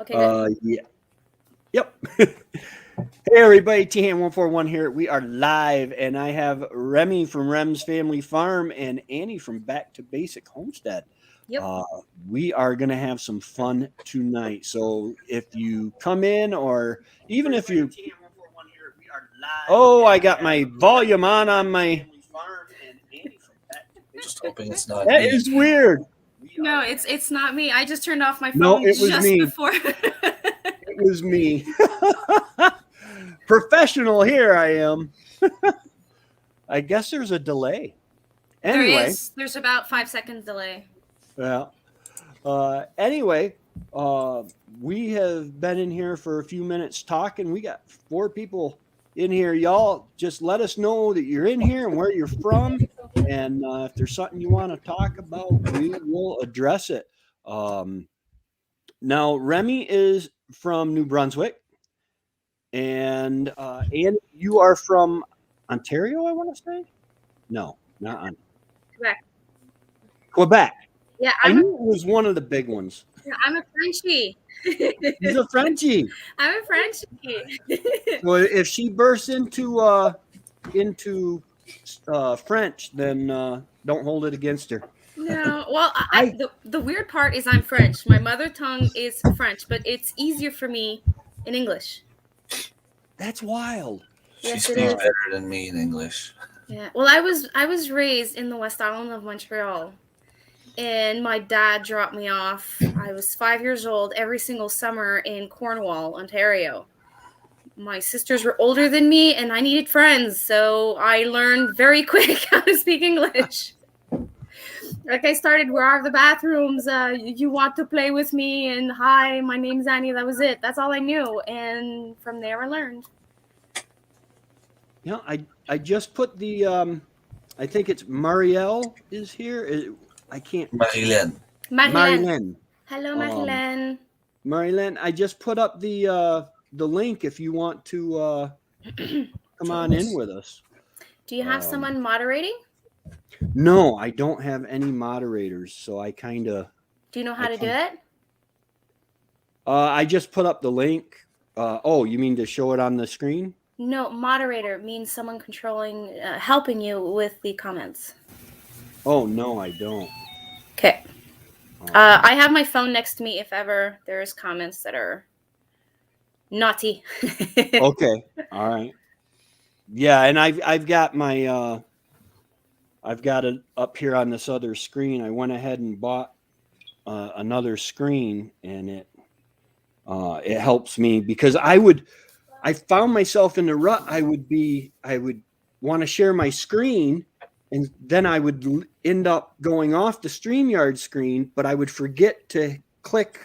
Okay, good. Yeah. Yep. Hey everybody, THAM141 here. We are live, and I have Remi from Rem's Family Farm and Anny from Back to Basic Homestead. Yep. We are going to have some fun tonight. So if you come in, or even if you... Oh, I got my volume on my... Just hoping it's not That me. is weird. No, it's not me. I just turned off my phone No, it was just me. before. It was me. Professional here I am. I guess there's a delay. Anyway. There is. There's about 5 seconds delay. Yeah. Anyway, we have been in here for a few minutes talking. We got 4 people in here. Y'all just let us know that you're in here and where you're from. And if there's something you want to talk about, we will address it. Now, Remi is from New Brunswick. And you are from Ontario, I want to say? No, not Ontario. Quebec. Yeah, I knew it was one of the big ones. I'm a Frenchie. He's a Frenchie. I'm a Frenchie. So if she bursts into French, then don't hold it against her. No, well, the weird part is I'm French. My mother tongue is French, but it's easier for me in English. That's wild. She speaks better than me in English. Yeah. Well, I was raised in the West Island of Montreal, and my dad dropped me off. I was 5 years old every single summer in Cornwall, Ontario. My sisters were older than me, and I needed friends, so I learned very quick how to speak English. Like I started, where are the bathrooms? You want to play with me? And hi, my name's Anny. That was it. That's all I knew. And from there I learned. Yeah, I just put the, I think it's Marielle is here. I can't. Mariline. Mariline. Hello, Mariline. Mariline, I just put up the link if you want to come on in with us. Do you have someone moderating? No, I don't have any moderators, so I kind of... Do you know how to do it? I just put up the link. Oh, you mean to show it on the screen? No, moderator means someone controlling, helping you with the comments. Oh, no, I don't. Okay. I have my phone next to me if ever there's comments that are naughty. Okay, all right. Yeah, and I've got my... I've got it up here on this other screen. I went ahead and bought another screen, and it helps me because I found myself in the rut. I would want to share my screen, and then I would end up going off the StreamYard screen, but I would forget to click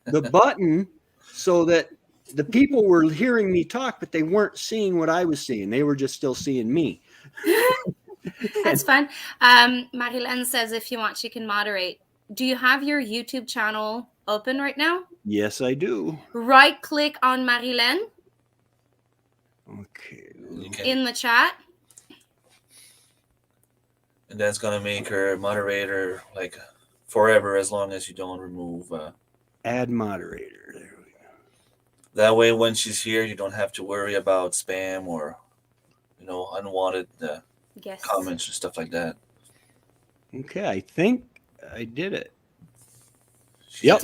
the button so that the people were hearing me talk, but they weren't seeing what I was seeing. They were just still seeing me. That's fun. Mariline says if you want, she can moderate. Do you have your YouTube channel open right now? Yes, I do. Right click on Mariline. Okay. In the chat. And that's going to make her moderator like forever as long as you don't remove... Add moderator. There we go. That way when she's here, you don't have to worry about spam or, unwanted... Yes. comments and stuff like that. Okay, I think I did it. Yep.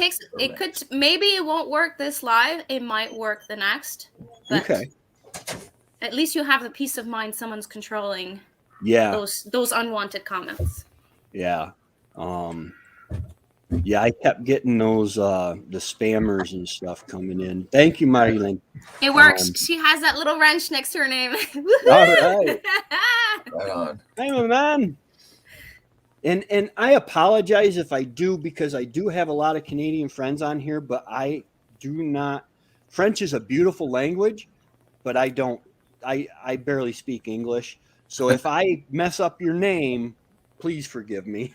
Maybe it won't work this live. It might work the next. Okay. At least you have the peace of mind someone's controlling. Yeah. Those unwanted comments. Yeah. Yeah, I kept getting those the spammers and stuff coming in. Thank you, Mariline. It works. She has that little wrench next to her name. All right. Right on. I'm a man. And I apologize if I do, because I do have a lot of Canadian friends on here, but I do not. French is a beautiful language, but I barely speak English. So if I mess up your name, please forgive me.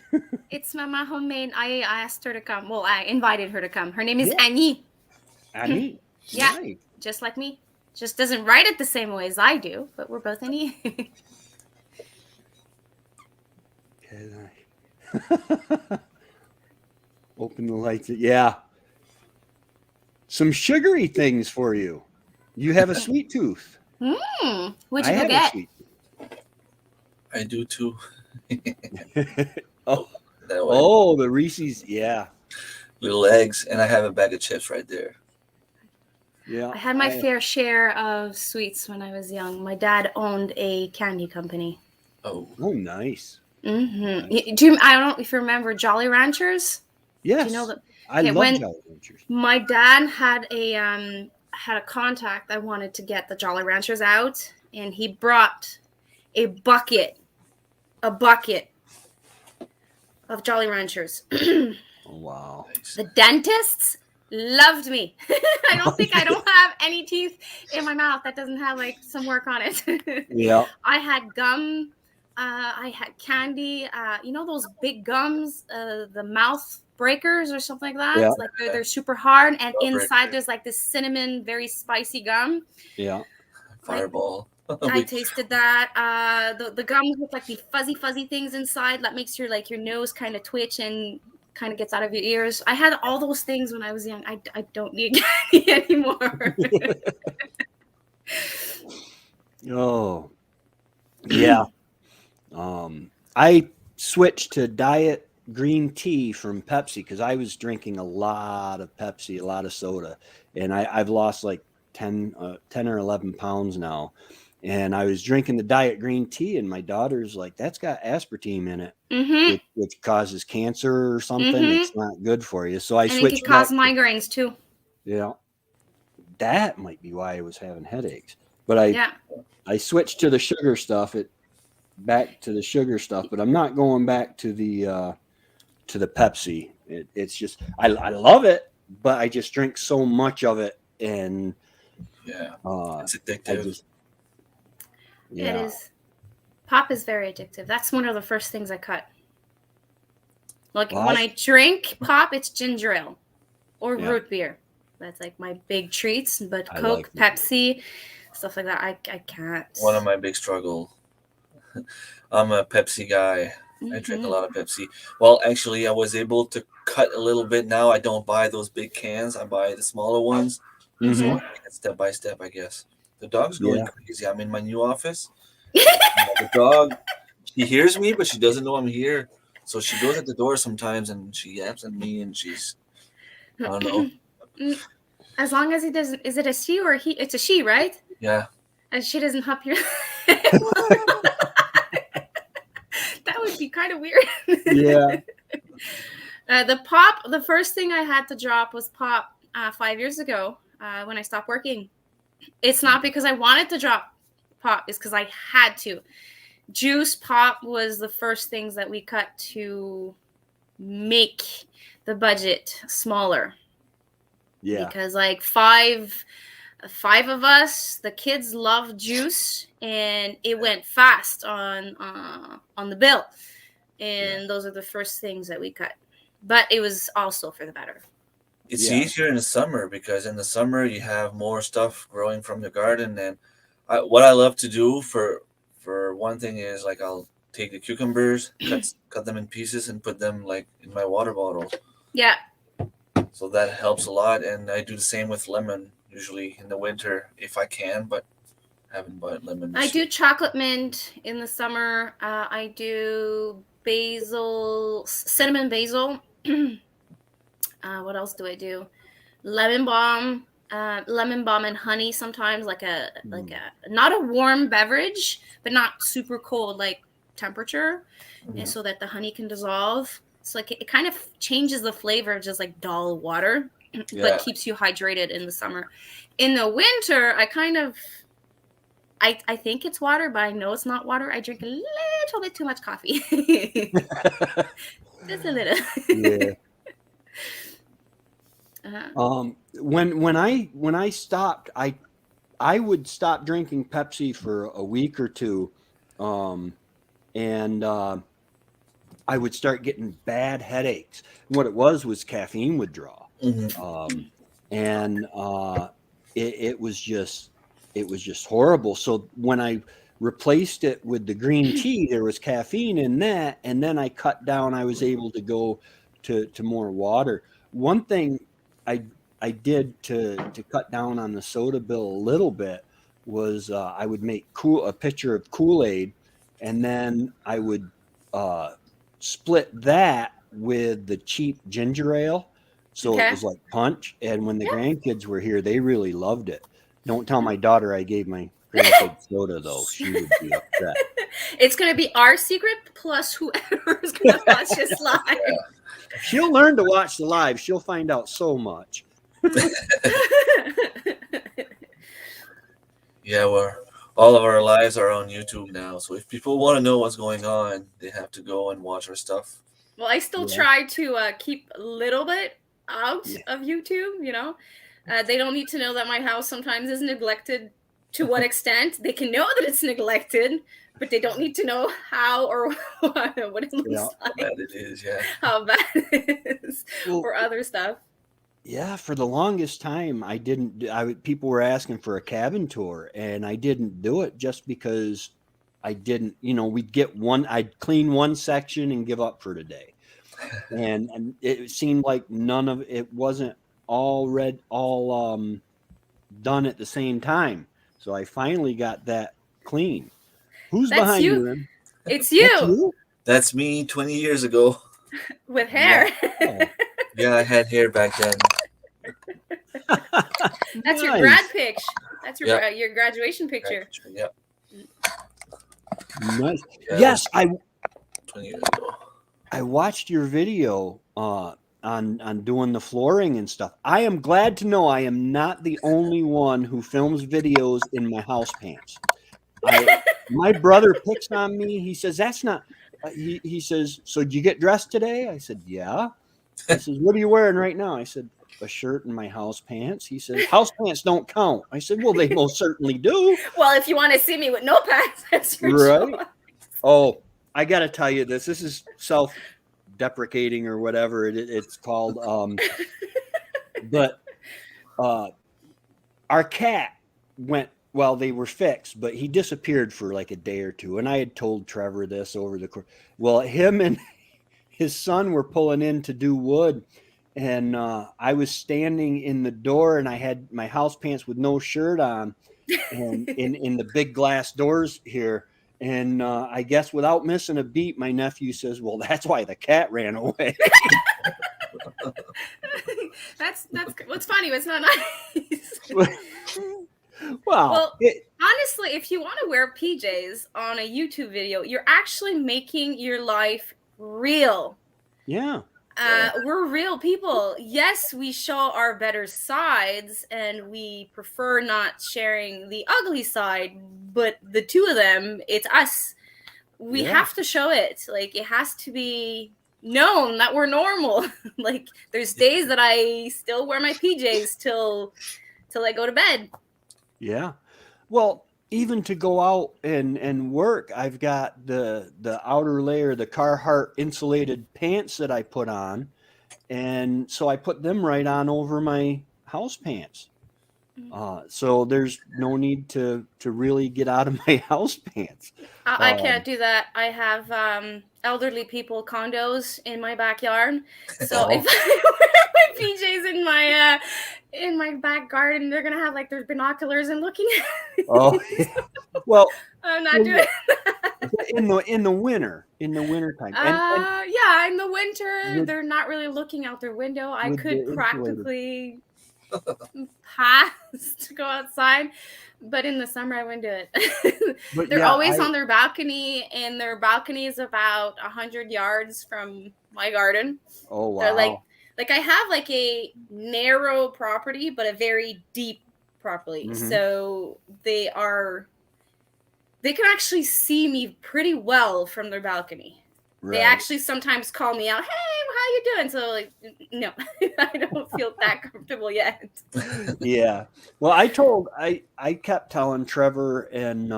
It's Mama Homemade. I asked her to come. Well, I invited her to come. Her name is Anny. Anny? Yeah, nice. Just like me. Just doesn't write it the same way as I do, but we're both Anny. Open the lights. Yeah. some sugary things for you. You have a sweet tooth. What'd I you go have get? a sweet I do too. tooth. Oh, That way. oh, the Reese's. Yeah. Little eggs, and I have a bag of chips right there. Yeah. I had my fair share of sweets when I was young. My dad owned a candy company. Oh, nice. Mm-hmm. Nice. I don't know if you remember Jolly Ranchers. Yes. Do you know that? I Okay, love when Jolly Ranchers. my dad had a contact that wanted to get the Jolly Ranchers out, and he brought a bucket of Jolly Ranchers. Oh, wow. nice. The dentists loved me. I don't have any teeth in my mouth that doesn't have like some work on it. Yeah. I had gum. I had candy. You know those big gums, the mouth breakers or something like that. Yeah. Like they're super hard, and Jawbreaker. inside there's like this cinnamon, very spicy gum. Yeah. Fireball. I tasted that. The gums with like the fuzzy things inside that makes your nose kind of twitch and kind of gets out of your ears. I had all those things when I was young. I don't need candy anymore. Oh, yeah. I switched to diet green tea from Pepsi because I was drinking a lot of Pepsi, a lot of soda, and I've lost like 10 or 11 pounds now. And I was drinking the diet green tea, and my daughter's like, "That's got aspartame in it, which causes cancer or something. It's not good for you." So I And it switched can cause back migraines too. yeah, that might be why I was having headaches. But I switched to the sugar stuff. Back to the sugar stuff, but I'm not going back to the Pepsi. It's just I love it, but I just drink so much of it, and Yeah, it's I addictive. just It is. Pop is very addictive. That's one of the first things I cut. Like when I drink pop, it's ginger ale or root beer. That's like my big treats. But Coke, Pepsi, stuff like that, I can't. One of my big struggle. I'm a Pepsi guy. I drink a lot of Pepsi. Well, actually, I was able to cut a little bit now. I don't buy those big cans. I buy the smaller ones. So I take it step by step, I guess. The dog's going crazy. I'm in my new office. The dog, she hears me, but she doesn't know I'm here. So she goes at the door sometimes and she yaps at me and she's, I don't know. As long as he doesn't, is it a she or a he? It's a she, right? Yeah. And she doesn't hop your. That would be kind of weird. Yeah. The first thing I had to drop was pop 5 years ago when I stopped working. It's not because I wanted to drop pop, it's because I had to. Juice pop was the first things that we cut to make the budget smaller. Yeah. Because like five of us, the kids love juice, and it went fast on the bill. And those are the first things that we cut. But it was also for the better. It's easier in the summer because in the summer you have more stuff growing from the garden. And what I love to do for one thing is like I'll take the cucumbers, cut them in pieces, and put them like in my water bottle. Yeah. So that helps a lot. And I do the same with lemon, usually in the winter if I can, but I haven't bought lemon. I do chocolate mint in the summer. I do cinnamon basil. What else do I do? Lemon balm and honey sometimes, like a not a warm beverage, but not super cold, like temperature, and so that the honey can dissolve. So like it kind of changes the flavor of just like dull water, but keeps you hydrated in the summer. In the winter, I think it's water, but I know it's not water. I drink a little bit too much coffee. Just a little. Yeah. When I stopped, I would stop drinking Pepsi for a week or two, and I would start getting bad headaches. What it was caffeine withdrawal, and it was just horrible. So when I replaced it with the green tea, there was caffeine in that, and then I cut down. I was able to go to more water. One thing I did to cut down on the soda bill a little bit was I would make a pitcher of Kool-Aid, and then I would split that with the cheap ginger ale, so it Okay. was like punch. And when the Yeah. grandkids were here, they really loved it. Don't tell my daughter I gave my grandkids soda, though. She would be upset. It's going to be our secret plus whoever is going to watch this live. She'll learn to watch the live. She'll find out so much. Yeah, all of our lives are on YouTube now. So if people want to know what's going on, they have to go and watch our stuff. Well, I still try to keep a little bit out of YouTube, you know. They don't need to know that my house sometimes is neglected. To what extent? They can know that it's neglected, but they don't need to know how or what it looks like. How bad it is, yeah. How bad it is, or other stuff. Yeah, for the longest time, people were asking for a cabin tour, and I didn't do it just because I didn't, I'd clean one section and give up for the day. And it seemed like none of it wasn't all done at the same time. So I finally got that clean. Who's behind you? Rem? It's you. That's me 20 years ago. With hair. Yeah. Yeah, I had hair back then. That's your grad pic. That's your your graduation picture. Yep. Nice. Yeah, yes, 20 years ago. I watched your video on doing the flooring and stuff. I am glad to know I am not the only one who films videos in my house pants. My brother picks on me. He says, that's not, he says, so did you get dressed today? I said, yeah. He says, what are you wearing right now? I said, a shirt and my house pants. He says, house pants don't count. I said, well, they most certainly do. Well, if you want to see me with no pants, that's your choice. Oh, I got to tell you this. This is self-deprecating or whatever it's called. But our cat went, well, they were fixed, but he disappeared for like a day or two. And I had told Trevor this over the course. Well, him and his son were pulling in to do wood. And I was standing in the door, and I had my house pants with no shirt on, and in the big glass doors here. And I guess without missing a beat, my nephew says, "Well, that's why the cat ran away." That's what's funny. It's not nice. Well, honestly, if you want to wear PJs on a YouTube video, you're actually making your life real. Yeah. We're real people. Yes, we show our better sides, and we prefer not sharing the ugly side, but the two of them, it's us. We have to show it. Like, it has to be known that we're normal. Like, there's days that I still wear my PJs till I go to bed. Yeah. Well, even to go out and work, I've got the outer layer, the Carhartt insulated pants that I put on. And so I put them right on over my house pants. So there's no need to really get out of my house pants. I can't do that. I have elderly people condos in my backyard. So if I wear my PJs in my back garden, they're gonna have like their binoculars and looking at me. Oh, yeah. Well, I'm not doing that. In the winter time. Yeah, in the winter, they're not really looking out their window. I could practically pass to go outside, but in the summer I wouldn't do it. They're always on their balcony, and their balcony is about 100 yards from my garden. Oh wow! They're like I have like a narrow property, but a very deep property. Mm-hmm. So they can actually see me pretty well from their balcony. Right. They actually sometimes call me out, "Hey, how you doing?" So like, no, I don't feel that comfortable yet. Yeah. Well, I kept telling Trevor and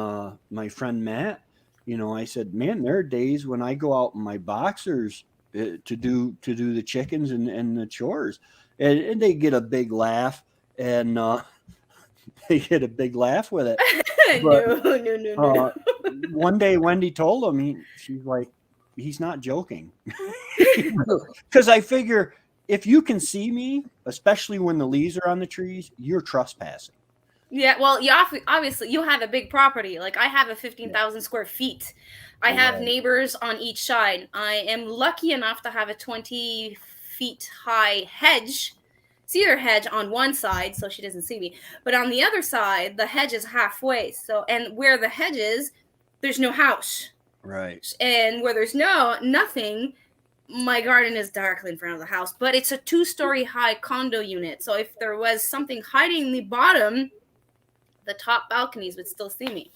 my friend Matt, I said, man, there are days when I go out in my boxers to do the chickens and the chores, and they get a big laugh, and they get a big laugh with it. But, no. One day Wendy told him, she's like, he's not joking. Because I figure if you can see me, especially when the leaves are on the trees, you're trespassing. Yeah, well, you obviously you have a big property. Like I have a 15,000 square feet. I have Right. neighbors on each side. I am lucky enough to have a 20 feet high hedge, cedar hedge on one side, so she doesn't see me. But on the other side, the hedge is halfway. So, and where the hedge is, there's no house. Right. And where there's nothing, my garden is directly in front of the house. But it's a 2-story high condo unit. So if there was something hiding in the bottom, the top balconies would still see me.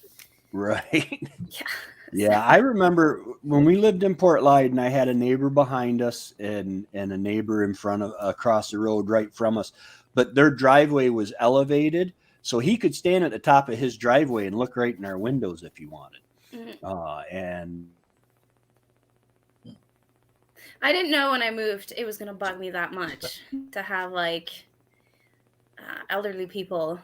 Right. Yeah. Yeah, I remember when we lived in Port Leyden, I had a neighbor behind us and a neighbor in front of across the road right from us. But their driveway was elevated, so he could stand at the top of his driveway and look right in our windows if he wanted. And I didn't know when I moved it was going to bug me that much to have like elderly people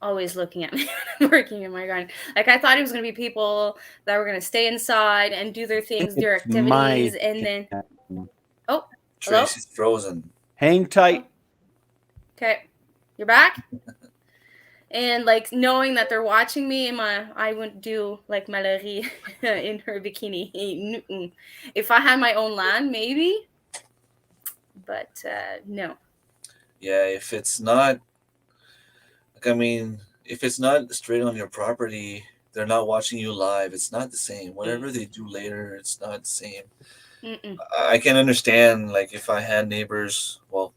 always looking at me when I'm working in my garden. Like I thought it was going to be people that were going to stay inside and do their things, their activities, and then oh, hello? Tracy's frozen. Hang tight. Okay, you're back. And like knowing that they're watching me, I wouldn't do like Mariline in her bikini. If I had my own land, maybe, but no. Yeah, if it's not, like, I mean, if it's not straight on your property, they're not watching you live. It's not the same. Whatever they do later, it's not the same. I can understand, like, if I had neighbors, well,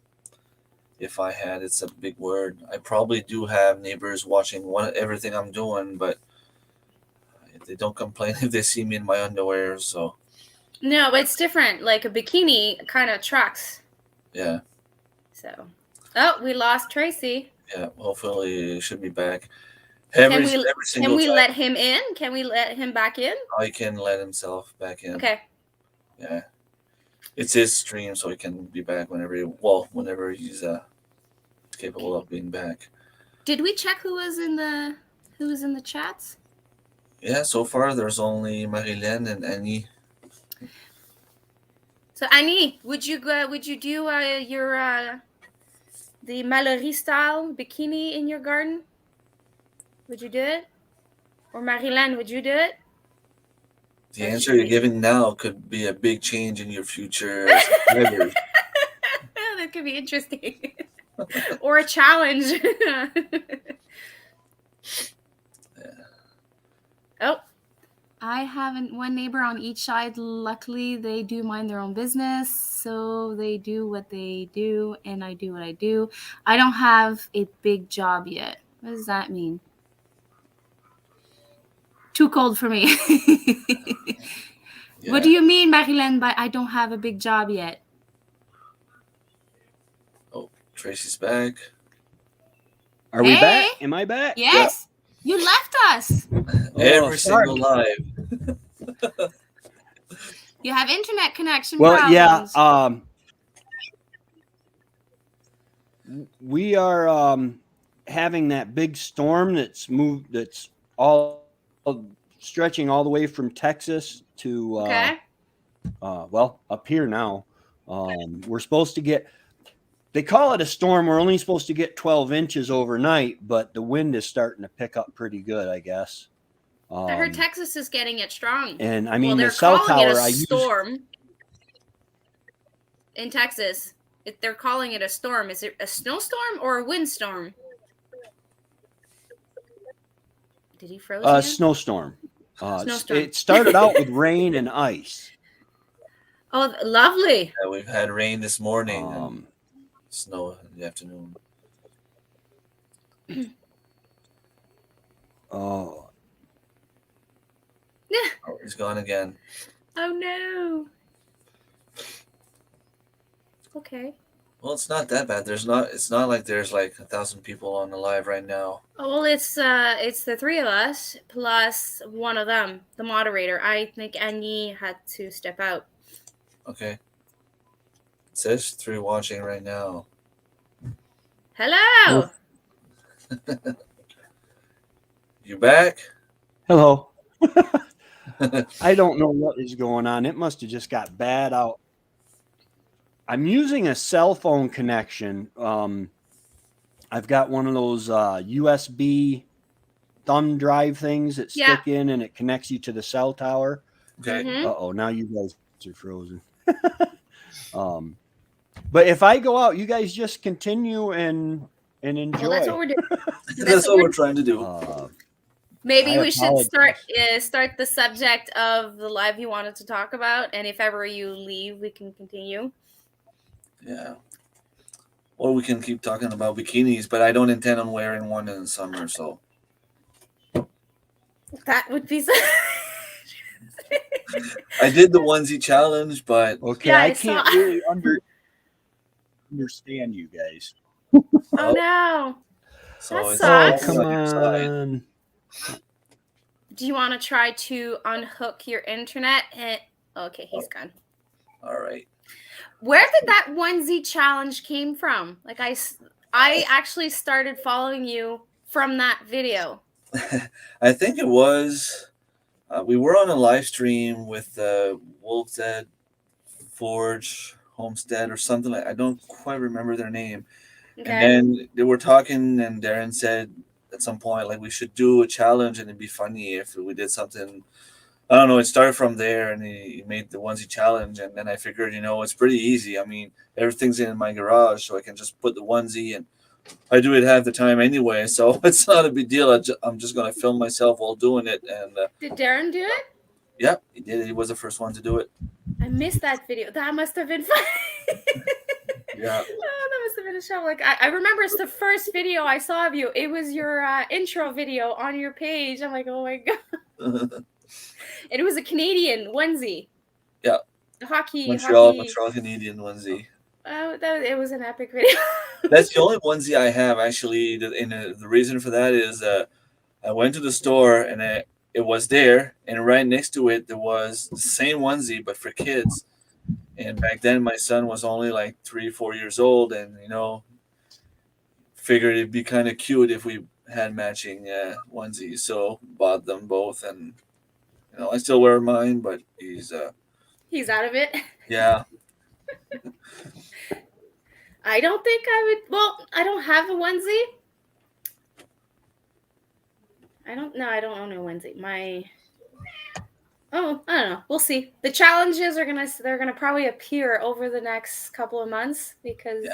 if I had, it's a big word. I probably do have neighbors watching everything I'm doing, but they don't complain if they see me in my underwear. So No, but it's different. Like a bikini kind of attracts. yeah. So, oh, we lost Tracy. Yeah, hopefully it should be back. Can we let him in? Can we let him back in? I can let himself back in. Okay. Yeah. It's his stream, so he can be back whenever he's capable of being back. Did we check who was in the chats? Yeah, so far there's only Mariline and Anny. So Anny, would you do your the Mariline style bikini in your garden? Would you do it? Or Mariline, would you do it? The answer you're giving now could be a big change in your future. That could be interesting. Or a challenge. Yeah. Oh, I haven't one neighbor on each side. Luckily, they do mind their own business. So they do what they do, and I do what I do. I don't have a big job yet. What does that mean? Too cold for me. Yeah. What do you mean, Mariline, by I don't have a big job yet? Oh, Tracy's back. Are we back? Am I back? Yes. Yeah. You left us. Every single live. You have internet connection problems. Yeah. We are having that big storm that's all stretching all the way from Texas to up here now. We're supposed to get, they call it a storm. We're only supposed to get 12 inches overnight, but the wind is starting to pick up pretty good, I guess. I heard Texas is getting it strong. And I mean, the cell tower I storm in Texas. They're calling it a storm. Is it a snowstorm or a windstorm? Did he froze again? Snowstorm. Snowstorm. It started out with rain and ice. Oh, lovely. Yeah, we've had rain this morning and snow in the afternoon. Oh. Oh, he's gone again. Oh, no. Okay. Well, it's not that bad. It's not like there's like 1,000 people on the live right now. Oh, well, it's the three of us plus one of them, the moderator. I think Anny had to step out. Okay. It says 3 watching right now. Hello. You back? Hello. I don't know what is going on. It must have just got bad out. I'm using a cell phone connection. I've got one of those USB thumb drive things that Yeah. stick in and it connects you to the cell tower. Okay. Mhm. Uh-oh, now you guys are frozen. But if I go out, you guys just continue and enjoy. Well, that's what we're doing. That's what we're trying to do. Maybe I we should start apologize. the subject of the live you wanted to talk about, and if ever you leave, we can continue. Yeah. Or we can keep talking about bikinis, but I don't intend on wearing one in the summer, so. That would be. I did the onesie challenge, but Okay, Yeah, I I saw. can't really understand you guys. Oh no. so That it's sucks. Oh, all come on your side. on. Do you want to try to unhook your internet? Okay, he's gone. All right. Where did that onesie challenge came from? Like I actually started following you from that video. I think it was. We were on a live stream with Wolf's Dead Forge Homestead or something. I don't quite remember their name. Okay. And then they were talking, and Darren said at some point, like, we should do a challenge, and it'd be funny if we did something. I don't know. It started from there, and he made the onesie challenge, and then I figured, it's pretty easy. I mean, everything's in my garage, so I can just put the onesie, and I do it half the time anyway, so it's not a big deal. I'm just gonna film myself while doing it, and Did Darren do it? yeah, he did it. He was the first one to do it. I missed that video. That must have been fun. Yeah. Oh, that must have been a show. Like I remember it's the first video I saw of you. It was your intro video on your page. I'm like, oh my god. And it was a Canadian onesie. Yeah. Hockey. Montreal Canadian onesie. It was an epic video. That's the only onesie I have, actually. The reason for that is I went to the store and it was there, and right next to it there was the same onesie but for kids. And back then my son was only like 3-4 years old, and figured it'd be kind of cute if we had matching onesies. So bought them both, and I still wear mine, but he's out of it. Yeah. I don't think I would. Well, I don't have a onesie. I don't own a onesie. I don't know. We'll see. The challenges they're gonna probably appear over the next couple of months because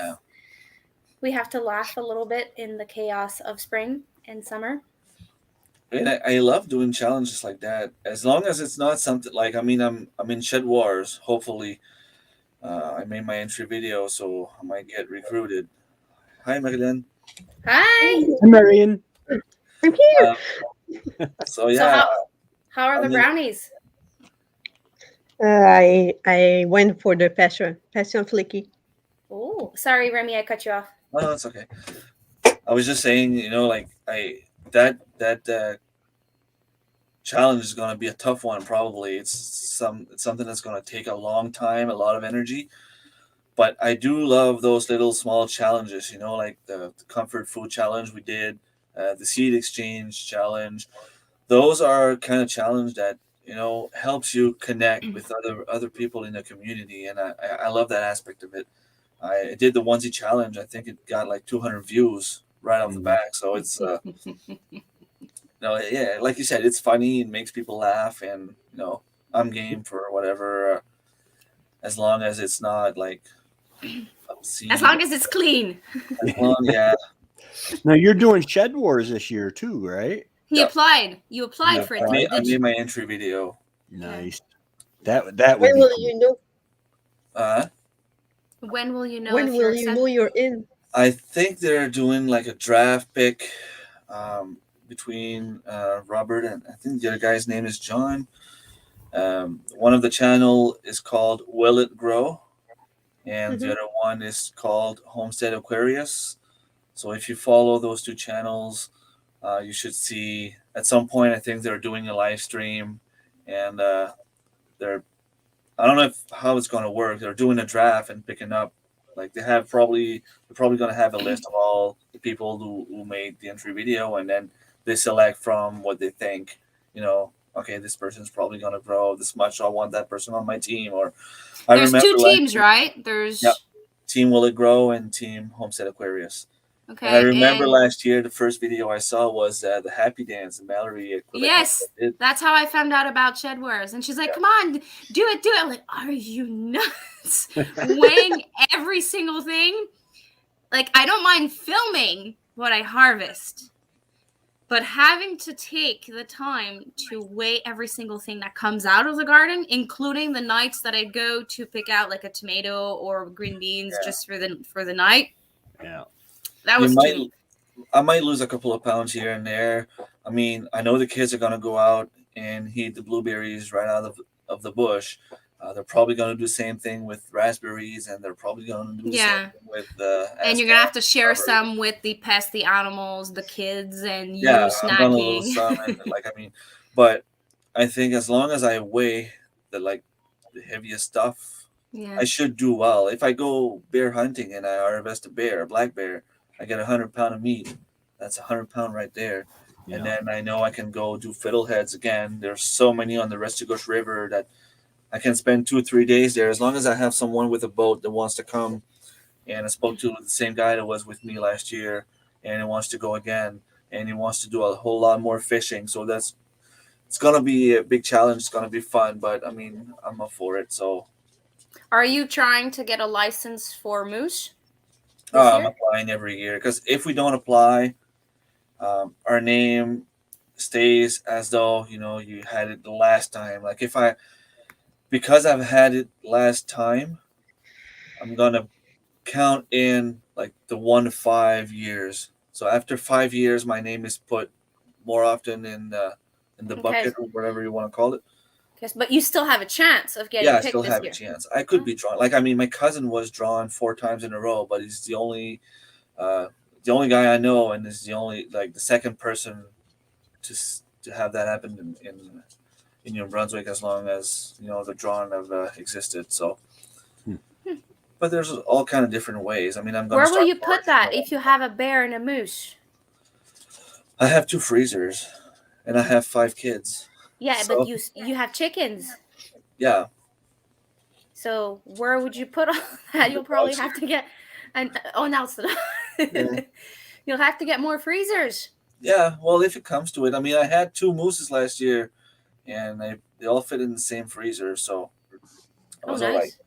we have to laugh a little bit in the chaos of spring and summer. And I love doing challenges like that, as long as it's not something like, I'm in Shed Wars. Hopefully, I made my entry video, so I might get recruited. Hi, Mariline. Hi. Hi, Marion. I'm here. So yeah. So how are the brownies? I went for the passion flicky. Oh, sorry, Remi, I cut you off. No, it's okay. I was just saying, like that challenge is going to be a tough one. Probably it's something that's going to take a long time, a lot of energy. But I do love those little small challenges. Like the comfort food challenge we did, the seed exchange challenge. Those are kind of challenge that helps you connect with other people in the community, and I love that aspect of it. I did the onesie challenge. I think it got like 200 views right off the back. So it's yeah, like you said, it's funny and makes people laugh, and I'm game for whatever, as long as it's not like obscene. As long as it's clean. Yeah. Now you're doing Shed Wars this year too, right? You applied for it. I made my entry video. Nice. That would When be will cool. you know? When will you know? When will you know you're in? I think they're doing like a draft pick between Robert and I think the other guy's name is John. One of the channel is called Will It Grow, and the other one is called Homestead Aquarius. So if you follow those two channels, you should see at some point. I think they're doing a live stream, and I don't know how it's going to work. They're doing a draft and picking up. Like they're probably going to have a list of all the people who made the entry video, and then they select from what they think okay, this person's probably gonna grow this much. So I want that person on my team. Or I There's remember two teams, right? yeah, There's Team Will It Grow and Team Homestead Aquarius. And I okay, remember and last year, the first video I saw was the Happy Dance, and Mallory yes, did. that's how I found out about Shedwares. And she's like, "Come on, do it, do it." I'm like, "Are you nuts? Weighing every single thing? Like, I don't mind filming what I harvest, but having to take the time to weigh every single thing that comes out of the garden, including the nights that I go to pick out like a tomato or green beans Yeah. just for the night, Yeah. that You was might, too. I might lose a couple of pounds here and there. I mean, I know the kids are gonna go out and eat the blueberries right out of the bush. They're probably gonna do the same thing with raspberries, and they're probably gonna do the same Yeah. thing with And you're gonna have asparagus, to share strawberries. some with the pets, the animals, the kids, and you Yeah, I'm gonna lose snacking. some, and like I mean, but I think as long as I weigh the heaviest stuff, Yeah. I should do well. If I go bear hunting and I harvest a black bear, I get 100 pound of meat. That's 100 pound right there. And Yeah. then I know I can go do fiddleheads again. There's so many on the Restigouche River that I can spend 2 or 3 days there as long as I have someone with a boat that wants to come. And I spoke to the same guy that was with me last year, and he wants to go again, and he wants to do a whole lot more fishing. So it's gonna be a big challenge. It's gonna be fun, but I mean, I'm up for it. So Are you trying to get a license for moose this I'm year? applying every year because if we don't apply, our name stays as though you had it the last time. Like because I've had it last time, I'm gonna count in like the 1 to 5 years. So after 5 years, my name is put more often in the Okay. bucket or whatever you want to call it. Yes, but you still have a chance of getting Yeah, I picked still this have a year. chance. I could be drawn. Like I mean, my cousin was drawn 4 times in a row, but he's uh, the only guy I know, and is the only like the second person to have that happen in New Brunswick as long as the drawing have existed. So, Hmm. but there's all kind of different ways. I mean, I'm gonna Where will start. you put that if you have a bear and a moose? I have 2 freezers, and I have 5 kids. Yeah, but So you have chickens. yeah, So where would you put all that? You'll probably dogs have here. to get oh, now it's the Yeah. You'll have to get more freezers. Yeah, well, if it comes to it, I mean, I had 2 mooses last year, and they all fit in the same freezer, so I Oh, was all right. nice.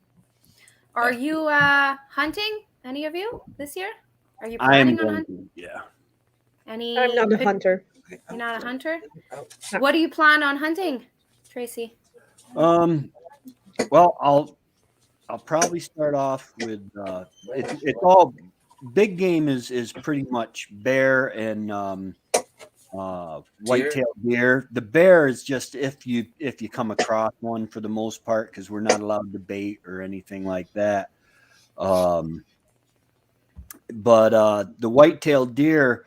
Are Yeah. you hunting? Any of you this year? Are you I am planning on going hunting? to. Yeah. Any? I'm not a hunter. You're not a hunter. Out. What do you plan on hunting, Tracy? Well, I'll probably start off with it's all big game is pretty much bear and white-tailed deer. The bear is just if you come across one for the most part because we're not allowed to bait or anything like that. But the white-tailed deer,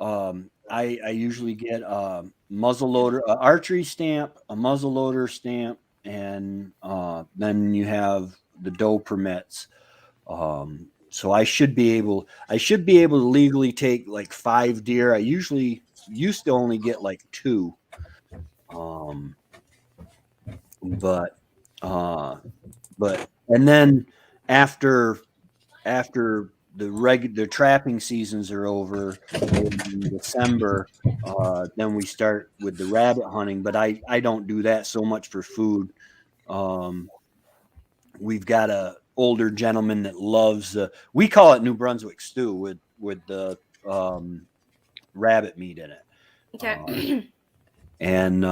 I usually get a muzzleloader, archery stamp, a muzzleloader stamp, and then you have the doe permits. So I should be able to legally take like 5 deer. I usually used to only get like 2. But and then after the trapping seasons are over in December, then we start with the rabbit hunting. But I don't do that so much for food. We've got a older gentleman that loves we call it New Brunswick stew with the rabbit meat in it. Okay. And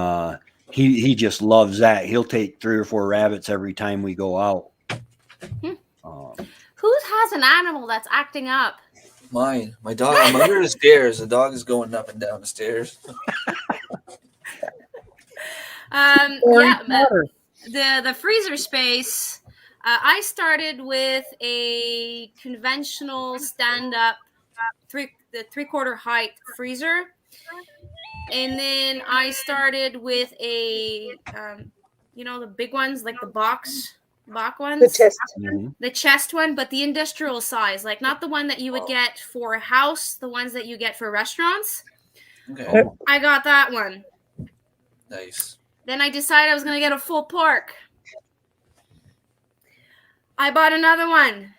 he just loves that. He'll take 3 or 4 rabbits every time we go out. Who has an animal that's acting up? Mine, my dog. I'm under the stairs. The dog is going up and down the stairs. The freezer space. I started with a conventional stand-up the 3/4 height freezer, and then I started with a the big ones like the box ones, The chest. the chest one, but the industrial size, like not the one that you would get for a house, the ones that you get for restaurants. Okay, I got that one. nice. Then I decided I was going to get a full pork. I bought another one.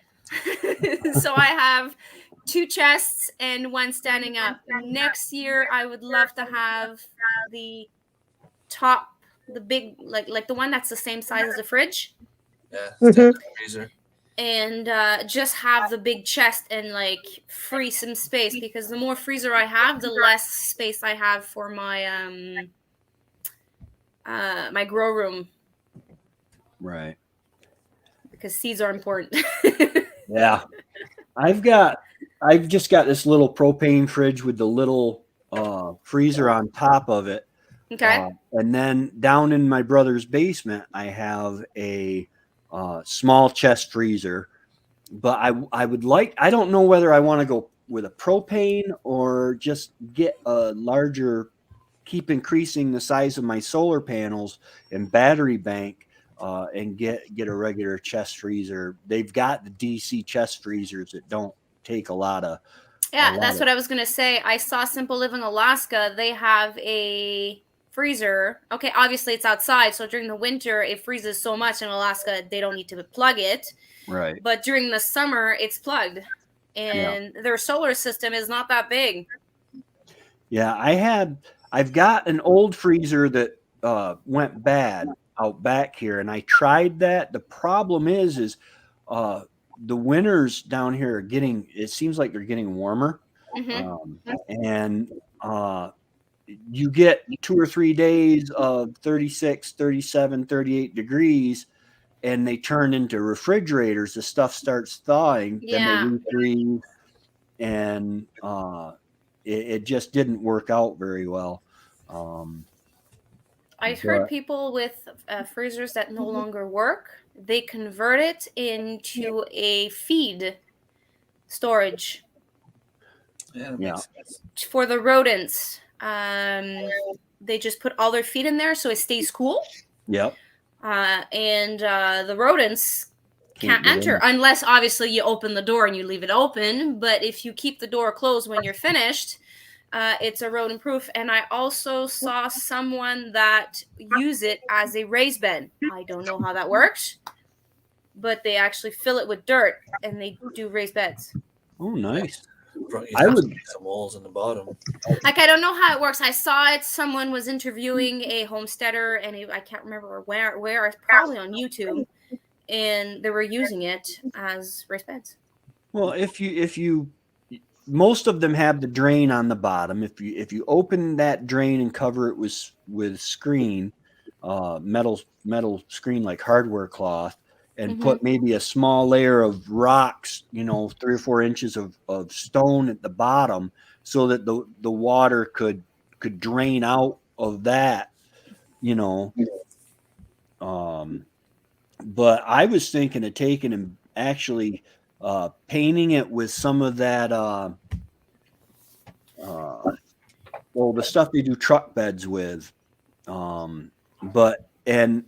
So I have 2 chests and 1 standing up. Next year, I would love to have the top, the big, like the one that's the same size as a fridge, Yeah, Mhm. standard freezer. and just have the big chest and like free some space, because the more freezer I have, the less space I have for my my grow room, Right. because seeds are important. Yeah. I've just got this little propane fridge with the little freezer on top of it. Okay. And then down in my brother's basement, I have a small chest freezer. But I don't know whether I want to go with a propane or just get a larger, keep increasing the size of my solar panels and battery bank, and get a regular chest freezer. They've got the DC chest freezers that don't take a lot of. Yeah, that's what I was gonna say. I saw Simple Living Alaska. They have a freezer. Okay, obviously it's outside, so during the winter it freezes so much in Alaska they don't need to plug it. Right. But during the summer it's plugged, and their solar system is not that big. Yeah, I've got an old freezer that went bad out back here, and I tried that. The problem is the winters down here are getting, it seems like they're getting warmer. And you get 2 or 3 days of 36, 37, 38 degrees, and they turn into refrigerators. The stuff starts thawing, then they refreeze, and it just didn't work out very well. I've heard people with freezers that no longer work, they convert it into a feed storage. Yeah, that makes sense. For the rodents. They just put all their feed in there so it stays cool. Yep. And the rodents can't enter unless obviously you open the door and you leave it open. But if you keep the door closed when you're finished, it's a rodent proof. And I also saw someone that use it as a raised bed. I don't know how that works, but they actually fill it with dirt and they do raised beds. Oh, nice. I would make some holes in the bottom. Like, I don't know how it works. I saw it. Someone was interviewing a homesteader, and I can't remember where. It's probably on YouTube, and they were using it as raised beds. Well, if you most of them have the drain on the bottom. If you open that drain and cover it with screen, metal screen like hardware cloth, and put maybe a small layer of rocks, 3 or 4 inches of stone at the bottom, so that the water could drain out of that, But I was thinking of taking and actually painting it with some of that, the stuff they do truck beds with, but and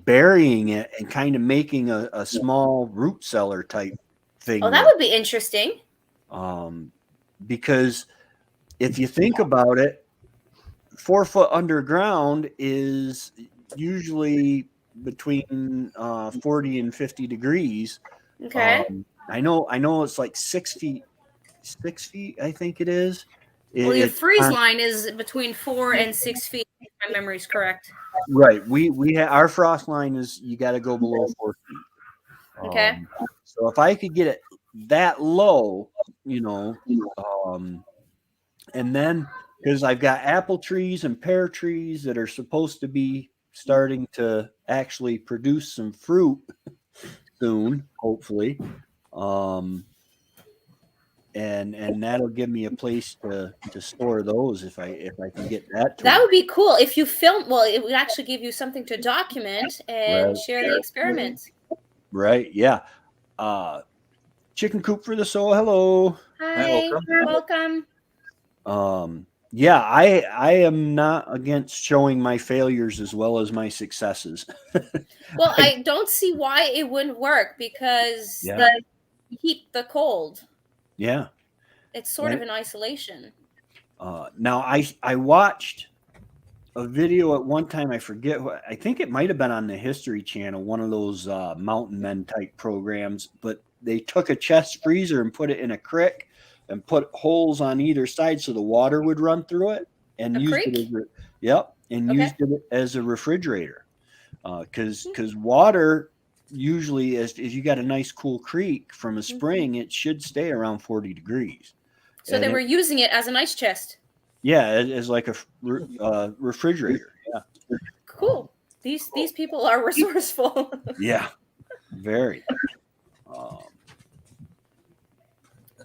burying it and kind of making a small root cellar type thing. Oh, that would be interesting. Because if you think about it, 4 foot underground is usually between 40 and 50 degrees. Okay. I know it's like 6 feet, I think it is. Well, your freeze line is between 4 and 6 feet, if my memory is correct. Right. We our frost line is, you got to go below 4 feet. Okay. So if I could get it that low, and then because I've got apple trees and pear trees that are supposed to be starting to actually produce some fruit soon, hopefully. And that'll give me a place to store those if I can get that. That would be cool if you film. Well, it would actually give you something to document and share the experiments. Right. Yeah. Chicken coop for the soul. Hello. Hi. Welcome. Yeah, I am not against showing my failures as well as my successes. Well, I don't see why it wouldn't work, because the heat, the cold. Yeah. It's sort of in isolation. Now I watched a video at one time. I forget what, I think it might have been on the History Channel, one of those Mountain Men type programs, but they took a chest freezer and put it in a crick and put holes on either side so the water would run through it and A used it creek? as used it as a refrigerator. Because water usually, as you got a nice cool creek from a spring, it should stay around 40 degrees. So And they were using it as an ice chest. yeah, as like a refrigerator. Yeah. Cool. These people are resourceful. Yeah, very.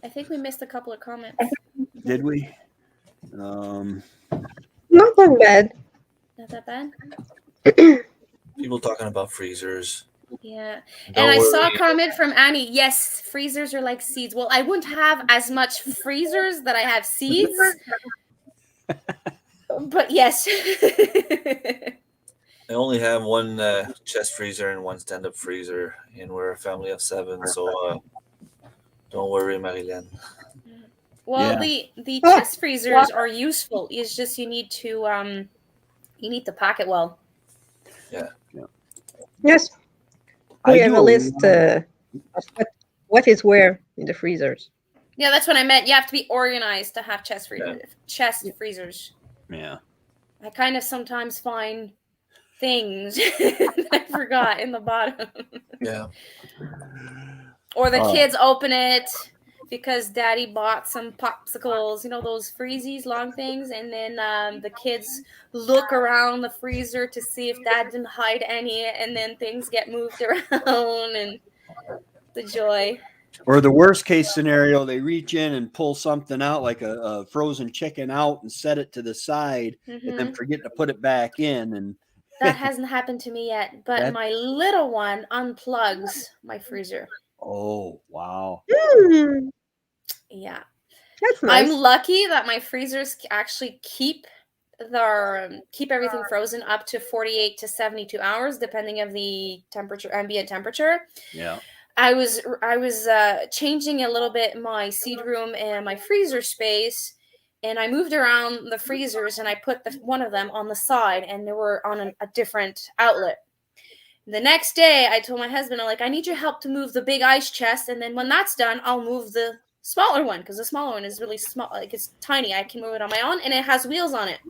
I think we missed a couple of comments. Did we? Not that bad. Not that bad. People talking about freezers. Yeah. Don't And I saw worry. a comment from Annie. Yes, freezers are like seeds. Well, I wouldn't have as much freezers that I have seeds. But yes. I only have one chest freezer and one stand-up freezer, and we're a family of 7. So don't worry, Mariline. Well, Yeah. the chest freezers are useful. It's just you need to pack it well. Yes. I We have do a list of what is where in the freezers. Yeah, that's what I meant. You have to be organized to have chest freezers. Yeah. I kind of sometimes find things I forgot in the bottom. Yeah. Or the kids open it because daddy bought some popsicles, those freezies, long things, and then the kids look around the freezer to see if dad didn't hide any, and then things get moved around, and the joy. Or the worst case scenario, they reach in and pull something out like a frozen chicken out and set it to the side and then forget to put it back in. And That hasn't happened to me yet, but my little one unplugs my freezer. oh, wow. Yeah. That's nice. I'm lucky that my freezers actually keep everything frozen up to 48 to 72 hours, depending of the ambient temperature. Yeah. I was changing a little bit my seed room and my freezer space, and I moved around the freezers, and I put one of them on the side, and they were on a different outlet. The next day, I told my husband, I need your help to move the big ice chest, and then when that's done, I'll move the smaller one, because the smaller one is really small, it's tiny. I can move it on my own, and it has wheels on it.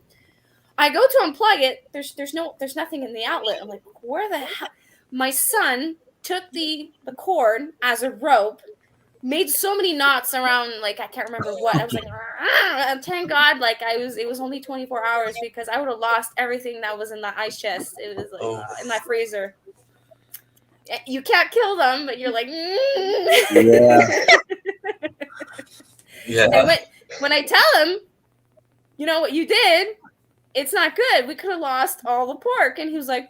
I go to unplug it. There's nothing in the outlet. I'm like, where the hell? My son took the cord as a rope, made so many knots around, I can't remember what. I was like, and thank God, it was only 24 hours, because I would have lost everything that was in that ice chest. It was in that freezer. You can't kill them, but you're like, Yeah. Yeah. And when I tell him, you know what you did, it's not good. We could have lost all the pork. And he was like,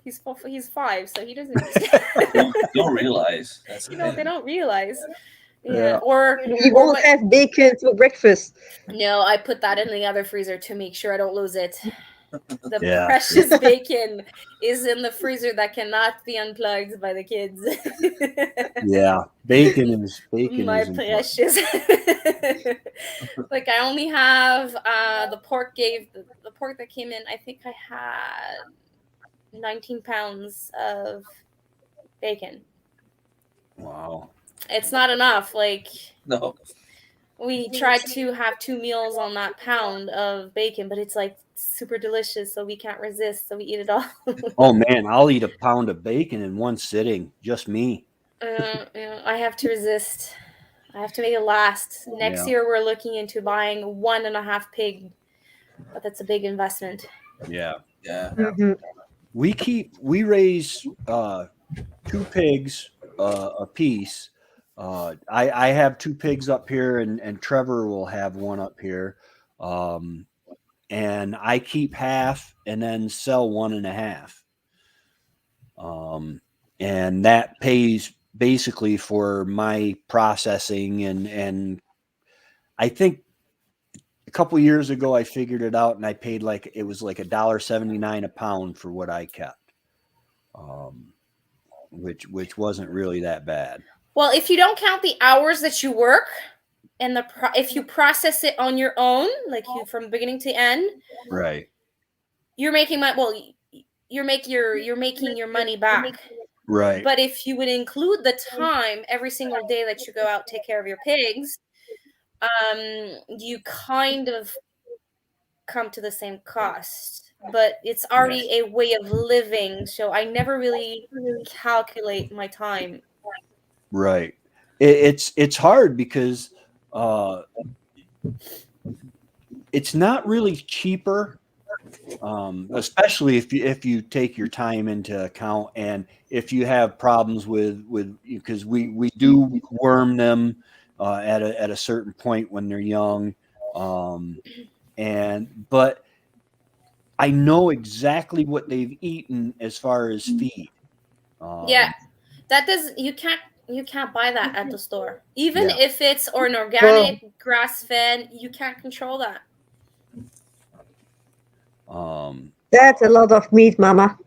He's 5, so he doesn't understand. You don't realize. That's they don't realize. Yeah. Or You won't have bacon for breakfast. no, I put that in the other freezer to make sure I don't lose it. The Yeah. precious bacon is in the freezer that cannot be unplugged by the kids. Yeah. Bacon is My important. precious. I only have the pork that came in. I think I had 19 pounds of bacon. Wow. It's not enough. No. We tried to have 2 meals on that pound of bacon, but it's super delicious, so we can't resist, so we eat it all. Oh man, I'll eat a pound of bacon in one sitting. Just me. I have to resist. I have to make it last. Next year we're looking into buying 1.5 pig, but that's a big investment. Yeah. Yeah. Mhm. We raise 2 pigs a piece. I have 2 pigs up here, and Trevor will have one up here. And I keep half and then sell 1.5. And that pays basically for my processing. And I think a couple years ago I figured it out, and I paid it was $1.79 a pound for what I kept, which wasn't really that bad. Well, if you don't count the hours that you work, and if you process it on your own, from beginning to end, Right. you're making money. Well, you're making your money back. Right. But if you would include the time every single day that you go out take care of your pigs, you kind of come to the same cost. But it's already a way of living, so I never really calculate my time. Right. It's hard because uh, it's not really cheaper, especially if you take your time into account, and if you have problems with because we do worm them at a certain point when they're young, but I know exactly what they've eaten as far as feed. Yeah, Um, that does you can't buy that at the store. Even yeah. if it's or an Well, organic grass fed, you can't control that. Um, that's a lot of meat, Mama.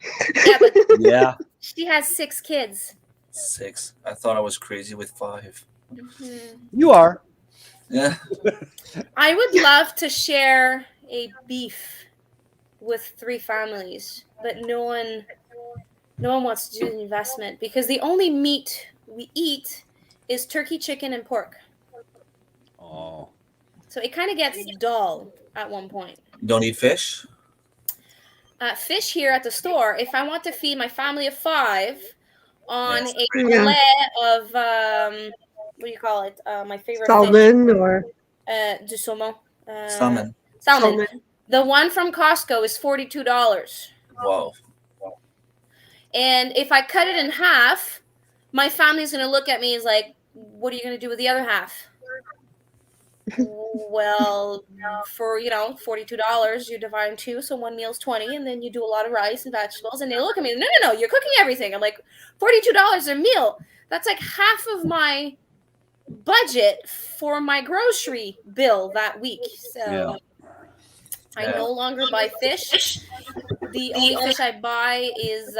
Yeah, but yeah. she has 6 kids. 6. I thought I was crazy with 5. Mhm. You are. Yeah. I would love to share a beef with 3 families, but no one wants to do the investment because the only meat we eat is turkey, chicken, and pork. Oh. So it kind of gets dull at one point. You don't eat fish? Fish here at the store, if I want to feed my family of 5 on Yes. a Yeah, fillet of what do you call it? My favorite fish, salmon or du saumon, Salmon. salmon. salmon. The one from Costco is $42. Wow. And if I cut it in half, my family's gonna look at me as like, "What are you gonna do with the other half?" Well, for $42, you divide in two, so one meal's 20, and then you do a lot of rice and vegetables. And they look at me, no, you're cooking everything. I'm like, $42 a meal. That's like half of my budget for my grocery bill that week. Yeah. So I Yeah. no longer buy fish. The only fish I buy is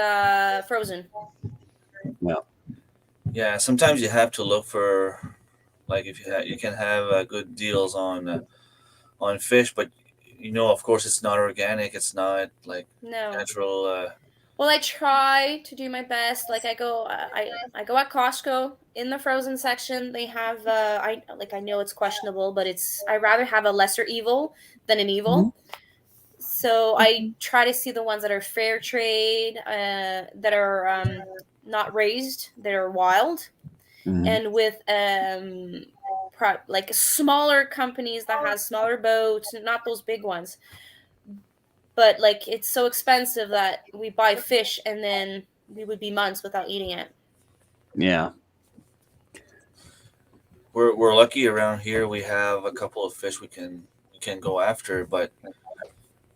frozen. Yeah. Yeah. Sometimes you have to look for, like, if you can have good deals on fish, but of course, it's not organic. It's not like No. natural. Well, I try to do my best. Like I go at Costco in the frozen section. They have I know it's questionable, but I rather have a lesser evil than an Mhm. evil. So I try to see the ones that are fair trade, that are not raised, that are wild, Mhm. and with like smaller companies that has smaller boats, not those big ones. But like it's so expensive that we buy fish and then we would be months without eating it. Yeah. We're lucky around here. We have a couple of fish we can go after, but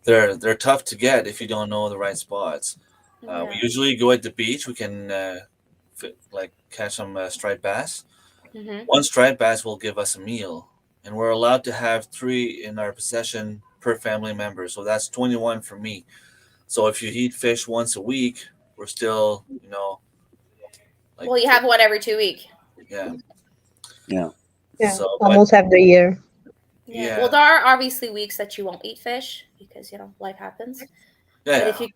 they're tough to get if you don't know the right spots. We Yeah. usually go at the beach. We can like catch some striped bass. Hmm. One striped bass will give us a meal, and we're allowed to have 3 in our possession per family member. So that's 21 for me. So if you eat fish once a week, we're still, like, Well, you have one every 2 week. yeah. Yeah. Yeah, So, but almost half the year. Yeah. Well, yeah, there are obviously weeks that you won't eat fish because life happens. yeah, But yeah.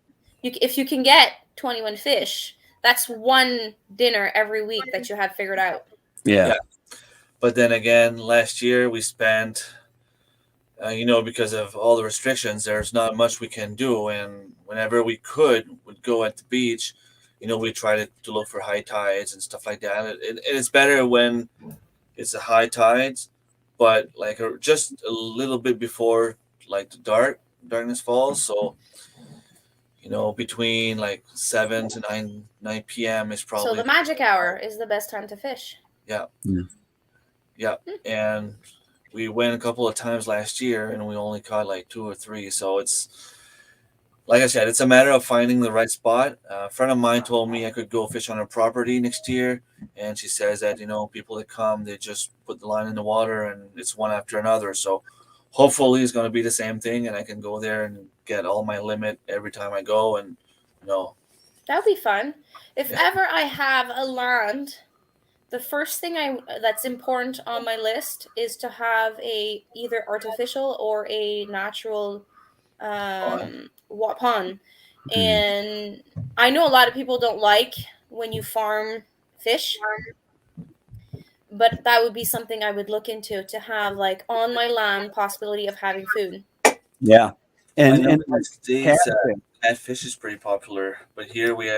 if you can get 21 fish, that's one dinner every week that you have figured out. Yeah. Yeah. But then again, last year we spent, because of all the restrictions, there's not much we can do. And whenever we would go at the beach. We try to look for high tides and stuff like that. It's better when it's a high tides, but like just a little bit before like the darkness falls. So between like 7 to 9 p.m. is So the probably. magic hour is the best time to fish. Yeah, Mm. yeah. And we went a couple of times last year, and we only caught like 2 or 3. So it's, like I said, it's a matter of finding the right spot. A friend of mine told me I could go fish on her property next year, and she says that people that come, they just put the line in the water, and it's one after another. So hopefully it's going to be the same thing, and I can go there and get all my limit every time I go, and you know, That would be fun. If yeah, ever I have a land, the first thing that's important on my list is to have a either artificial or a natural pond. And I know a lot of people don't like when you farm fish, but that would be something I would look into, to have like on my land possibility of having food. Yeah. I And know and in the States, catfish is pretty popular, but here we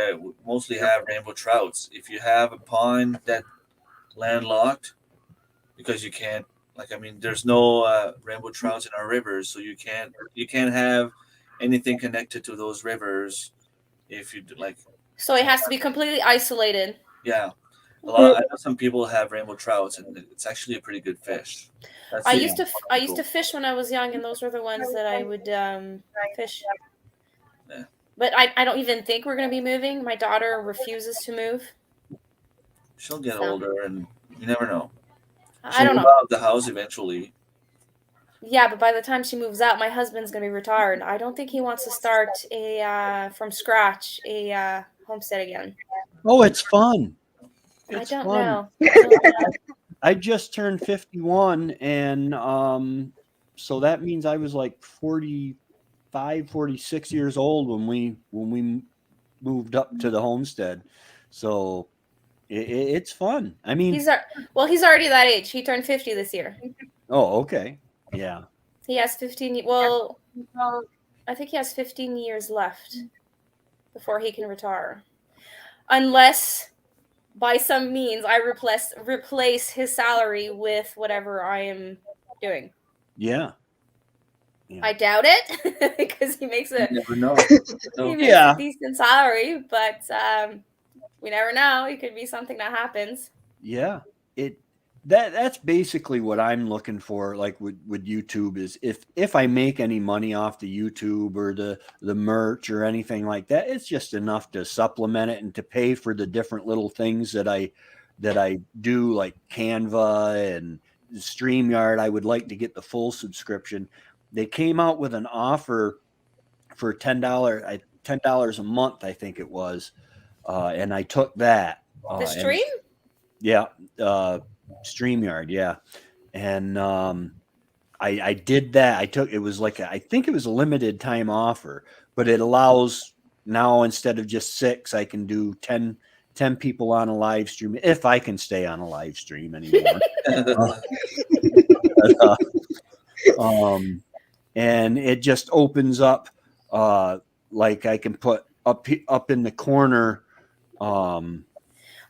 mostly have rainbow trouts. If you have a pond that landlocked, because you can't, like, I mean, there's no rainbow trouts in our rivers, so you can't have anything connected to those rivers if you do, like, So it has to be completely isolated. yeah. I know some people have rainbow trouts, and it's actually a pretty good fish. That's I the used to one I people- used to fish when I was young, and those were the ones that I would fish. Yeah. But I don't even think we're going to be moving. My daughter refuses to move. She'll get So. older, and you never know. I don't She'll know. move out of the house eventually. Yeah, but by the time she moves out, my husband's going to be retired. I don't think he wants to start from scratch a homestead again. oh, it's fun. It's I don't fun. know. I don't know. I just turned 51, and so that means I was like 45, 46 years old when we moved up to the homestead. So it's fun. I mean, He's already that age. He turned 50 this year. oh, okay. Yeah. He has 15. Well, I think he has 15 years left before he can retire, unless by some means I replace his salary with whatever I am doing. Yeah. I doubt it, because he makes You never know. a decent salary, but we never know. It could be something that happens. Yeah. That's basically what I'm looking for, like with YouTube, is if I make any money off the YouTube or the merch or anything like that, it's just enough to supplement it and to pay for the different little things that I do, like Canva and StreamYard. I would like to get the full subscription. They came out with an offer for $10 a month, I think it was, and I took that. The stream? Yeah. StreamYard, yeah. And I did that. It was like I think it was a limited time offer, but it allows now, instead of just 6, I can do 10 people on a live stream, if I can stay on a live stream anymore. And it just opens up, like I can put up in the corner.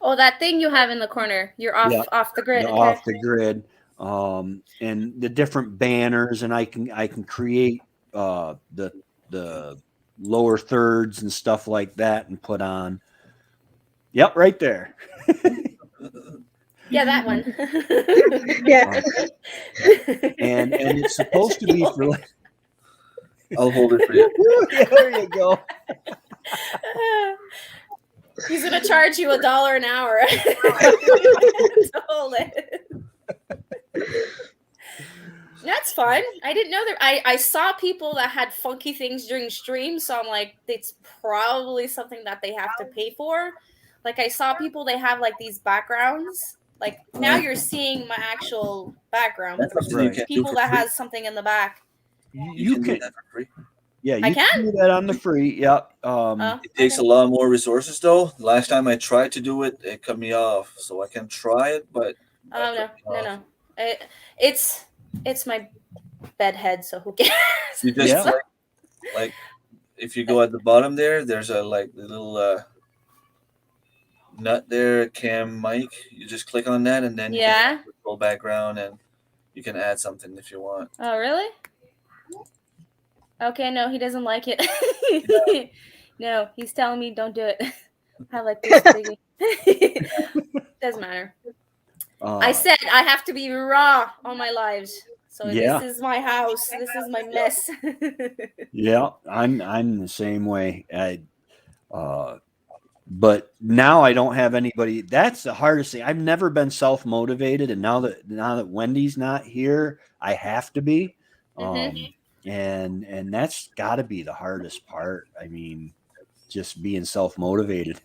Oh, that thing you have in the corner. You're off the grid. Okay. Off the grid, and the different banners, and I can create the lower thirds and stuff like that and put on. Yep, right there. Yeah, that one. Yeah. And it's supposed to be for like. I'll hold it for you. Yeah, there you go. He's gonna charge you $1 an hour to hold it. That's fun. I didn't know that. I saw people that had funky things during streams, so I'm like, it's probably something that they have to pay for. Like, I saw people, they have like these backgrounds. Like, now you're seeing my actual background. That's something you can do people for that free. has something in the back. You do can. that for free. Yeah, I you can do that on the free. Yep. It takes a lot more resources, though. Last time I tried to do it, it cut me off. So I can try it, but Oh no. It's my bed head, so who cares? you just like if you go at the bottom there, there's a like the little nut there, cam mic. You just click on that, and then you can have the full background, and you can add something if you want. Oh, really? Okay, no, he doesn't like it. No, he's telling me don't do it. I like this thingy. Doesn't matter. I said I have to be raw on my lives. So this is my house. This is my mess. Yeah, I'm the same way. But now I don't have anybody. That's the hardest thing. I've never been self-motivated, and now that Wendy's not here, I have to be. And that's got to be the hardest part. I mean, just being self-motivated.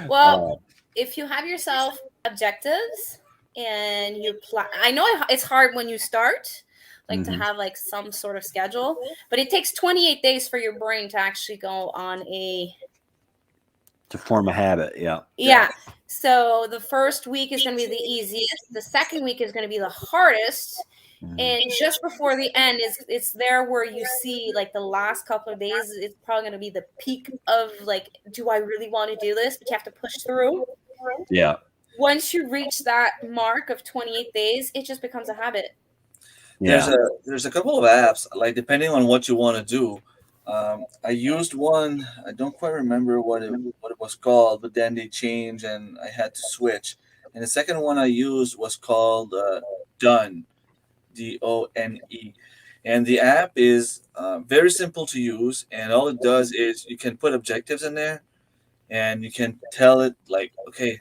Well, if you have yourself objectives and you plan, I know it's hard when you start, like to have like some sort of schedule. But it takes 28 days for your brain to actually go on to form a habit. yeah. So the first week is going to be the easiest. The second week is going to be the hardest. And just before the end it's there where you see like the last couple of days, it's probably going to be the peak of like, do I really want to do this? But you have to push through. Yeah. Once you reach that mark of 28 days, it just becomes a habit. Yeah. There's a couple of apps, like depending on what you want to do. I used one. I don't quite remember what it was called, but then they changed and I had to switch. And the second one I used was called Done, Done. And the app is very simple to use, and all it does is you can put objectives in there, and you can tell it like, okay,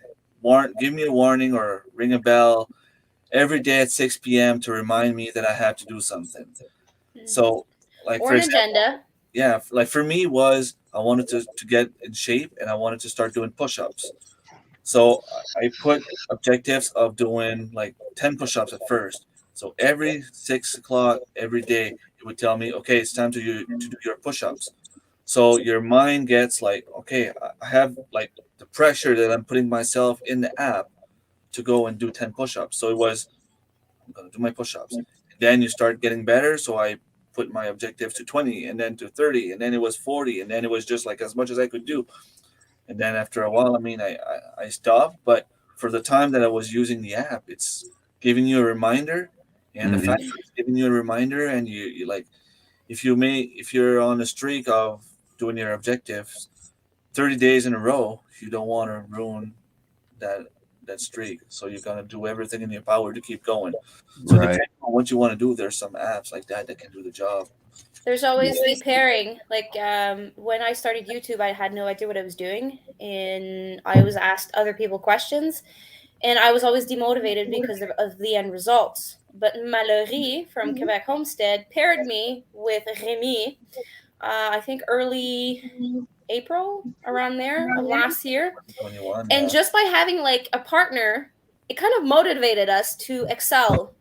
give me a warning or ring a bell every day at 6 p.m. to remind me that I have to do something. So, like Or for an example, agenda. yeah, like for me was I wanted to get in shape and I wanted to start doing push-ups. So I put objectives of doing like 10 push-ups at first. So every 6 o'clock every day, it would tell me, okay, it's time to do your push-ups. So your mind gets like, okay, I have like the pressure that I'm putting myself in the app to go and do 10 push-ups. So it was, I'm gonna do my push-ups. Then you start getting better. So I put my objectives to 20 and then to 30 and then it was 40 and then it was just like as much as I could do. And then after a while, I mean, I stopped. But for the time that I was using the app, it's giving you a reminder. And the fact that it's giving you a reminder and you like, if you're on a streak of doing your objectives 30 days in a row, you don't want to ruin that streak. So you're gonna do everything in your power to keep going. So Right. depending on what you want to do, there's some apps like that can do the job. There's always the pairing. Like when I started YouTube, I had no idea what I was doing, and I was asked other people questions, and I was always demotivated because of the end results. But Mariline from Quebec Homestead paired me with Remi, I think early April, around there of last year. 21. And just by having like a partner, it kind of motivated us to excel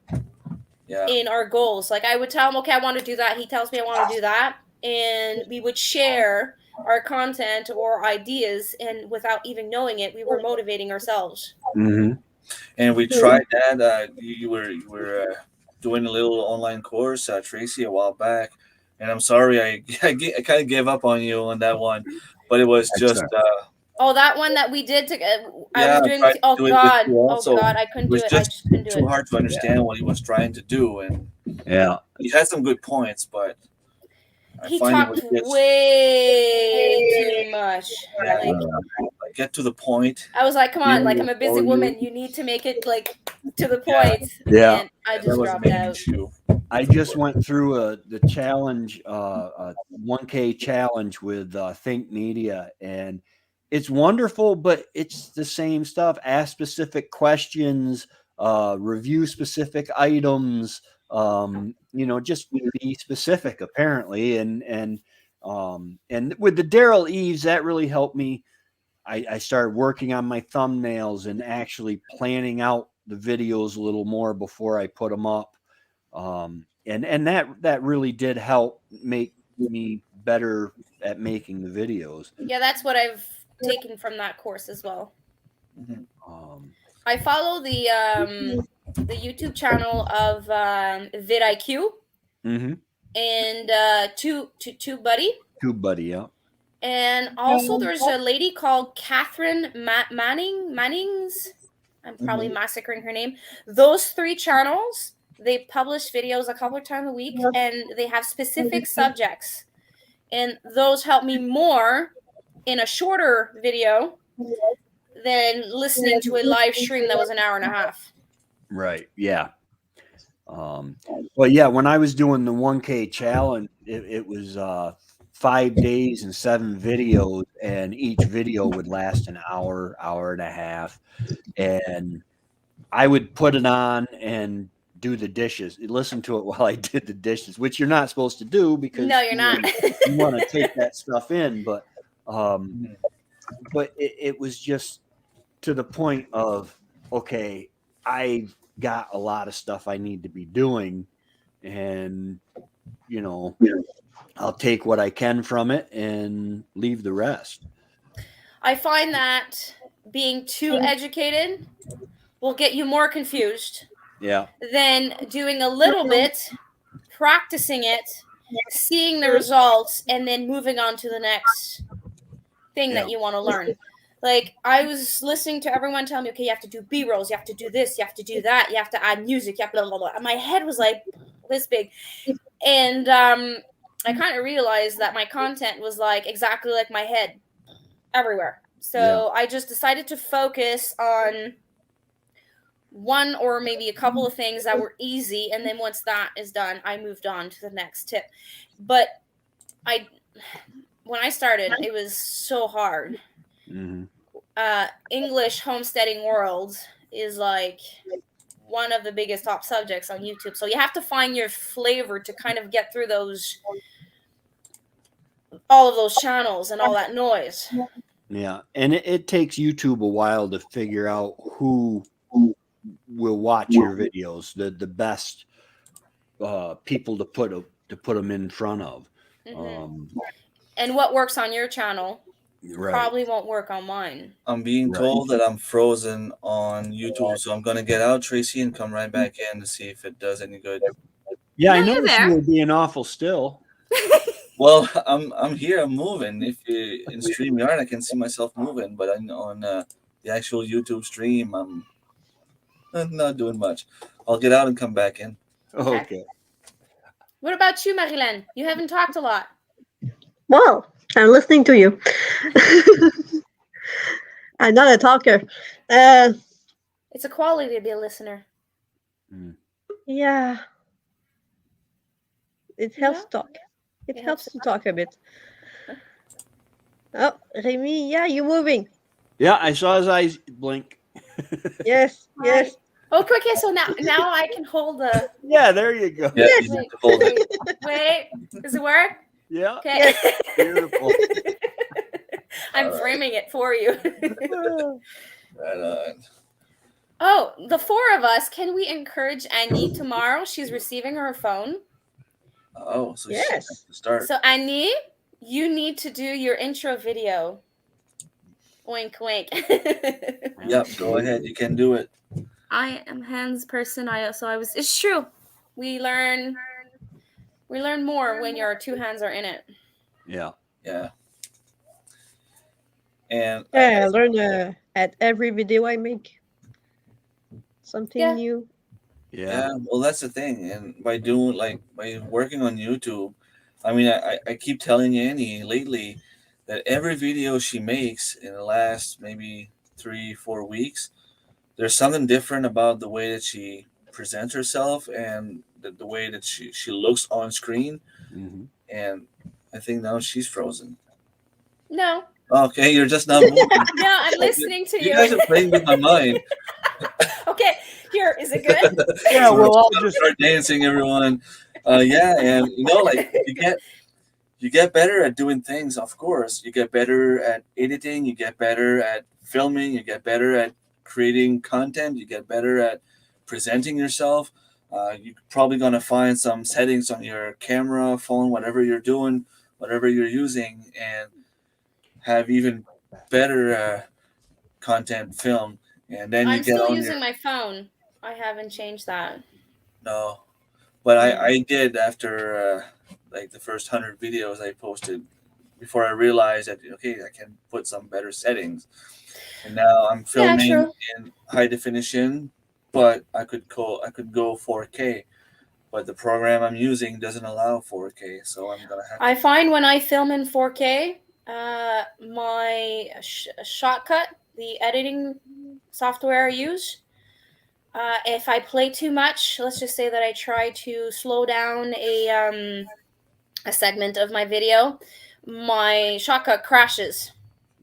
in our goals. Like I would tell him, okay, I want to do that. He tells me I want to do that. And we would share our content or ideas, and without even knowing it, we were motivating ourselves. And we tried that. You were doing a little online course, Tracy, a while back. And I'm sorry, I kind of gave up on you on that one, but it was just. Oh, that one that we did. I was doing. I tried Oh to do it God! with you also. Oh God! I couldn't do it. I Just just couldn't do too it. hard to understand what he was trying to do, and he had some good points, but he talked way too much. Like, get to the point. I was like, come on, like I'm a busy woman. You need to make it like to the point. Yeah. And I just dropped out. I just went through the challenge, 1K challenge with Think Media, and it's wonderful, but it's the same stuff. Ask specific questions, review specific items, just be specific apparently. And with the Daryl Eves, that really helped me. I started working on my thumbnails and actually planning out the videos a little more before I put them up. And that really did help make me better at making the videos. Yeah, that's what I've taken from that course as well. I follow the YouTube channel of vidIQ and TubeBuddy, yeah. And also there's a lady called Catherine Mannings. I'm probably massacring her name. Those 3 channels, they publish videos a couple of times a week, and they have specific subjects. And those help me more in a shorter video than listening to a live stream that was an hour and a half. Right. Yeah. Well, yeah, when I was doing the 1K challenge, it was 5 days and 7 videos, and each video would last an hour, hour and a half. And I would put it on and do the dishes, listen to it while I did the dishes, which you're not supposed to do because no, you're not. You want to take that stuff in, but it was just to the point of, okay, I've got a lot of stuff I need to be doing, and you know, I'll take what I can from it and leave the rest. I find that being too educated will get you more confused Yeah. than doing a little bit, practicing it, seeing the results, and then moving on to the next thing Yeah. that you want to learn. Like, I was listening to everyone tell me, okay, you have to do B-rolls, you have to do this, you have to do that, you have to add music, you have to blah, blah, blah. And my head was like this big. And I kind of realized that my content was like exactly like my head everywhere. So I just decided to focus on one or maybe a couple of things that were easy. And then once that is done, I moved on to the next tip. But when I started, it was so hard. Mm-hmm. English homesteading world is like one of the biggest top subjects on YouTube. So you have to find your flavor to kind of get through all of those channels and all that noise. Yeah, and it takes YouTube a while to figure out who will watch your videos, the best people to put them in front of. And what works on your channel Right. probably won't work on mine. I'm being told that I'm frozen on YouTube, so I'm gonna get out, Tracy, and come right back in to see if it does any good. Yeah, No, I you're noticed there. you were being awful still. Well, I'm here. I'm moving. If you, in StreamYard, I can see myself moving, but on the actual YouTube stream, I'm not doing much. I'll get out and come back in. Okay. What about you, Mariline? You haven't talked a lot. Well, I'm listening to you. I'm not a talker. It's a quality to be a listener. Yeah. It helps Yeah. talk. It helps to talk a bit. Oh, Remi, yeah, you're moving. Yeah, I saw his eyes blink. Yes, yes. Okay, so now I can hold the. Yeah, there you go. Yeah, Yes. you have to hold it. Wait, does it work? Yeah. Okay. Yes. Beautiful. I'm framing it for you. Right on. Oh, the four of us, can we encourage Anny tomorrow? She's receiving her phone. Oh, so Yes. she has to start. So Anny, you need to do your intro video. Wink, wink. Yep, go ahead. You can do it. I am hands person. It's true. We learn more when your two hands are in it. Yeah. Yeah. And Yeah, I learn at every video I make something new. Yeah. Well, that's the thing. And by working on YouTube, I mean, I keep telling Annie lately that every video she makes in the last maybe 3-4 weeks, there's something different about the way that she presents herself and the way that she looks on screen. Mm-hmm. And I think now she's frozen. No. Okay, you're just not moving. No, I'm listening to you. You guys are playing with my mind. Okay, here, is it good? Yeah, we'll all just start dancing, everyone. Yeah, and like you get better at doing things. Of course, you get better at editing. You get better at filming. You get better at creating content. You get better at presenting yourself. You're probably gonna find some settings on your camera, phone, whatever you're doing, whatever you're using, and have even better content filmed. And then I'm still using my phone. I haven't changed that. No, but I did after like the first 100 videos I posted before I realized that okay, I can put some better settings. And now I'm filming in high definition, but I could go 4K, but the program I'm using doesn't allow 4K, so I'm gonna have. I find when I film in 4K, my Shotcut, the editing software I use, if I play too much, let's just say that I try to slow down a segment of my video, my Shotcut crashes.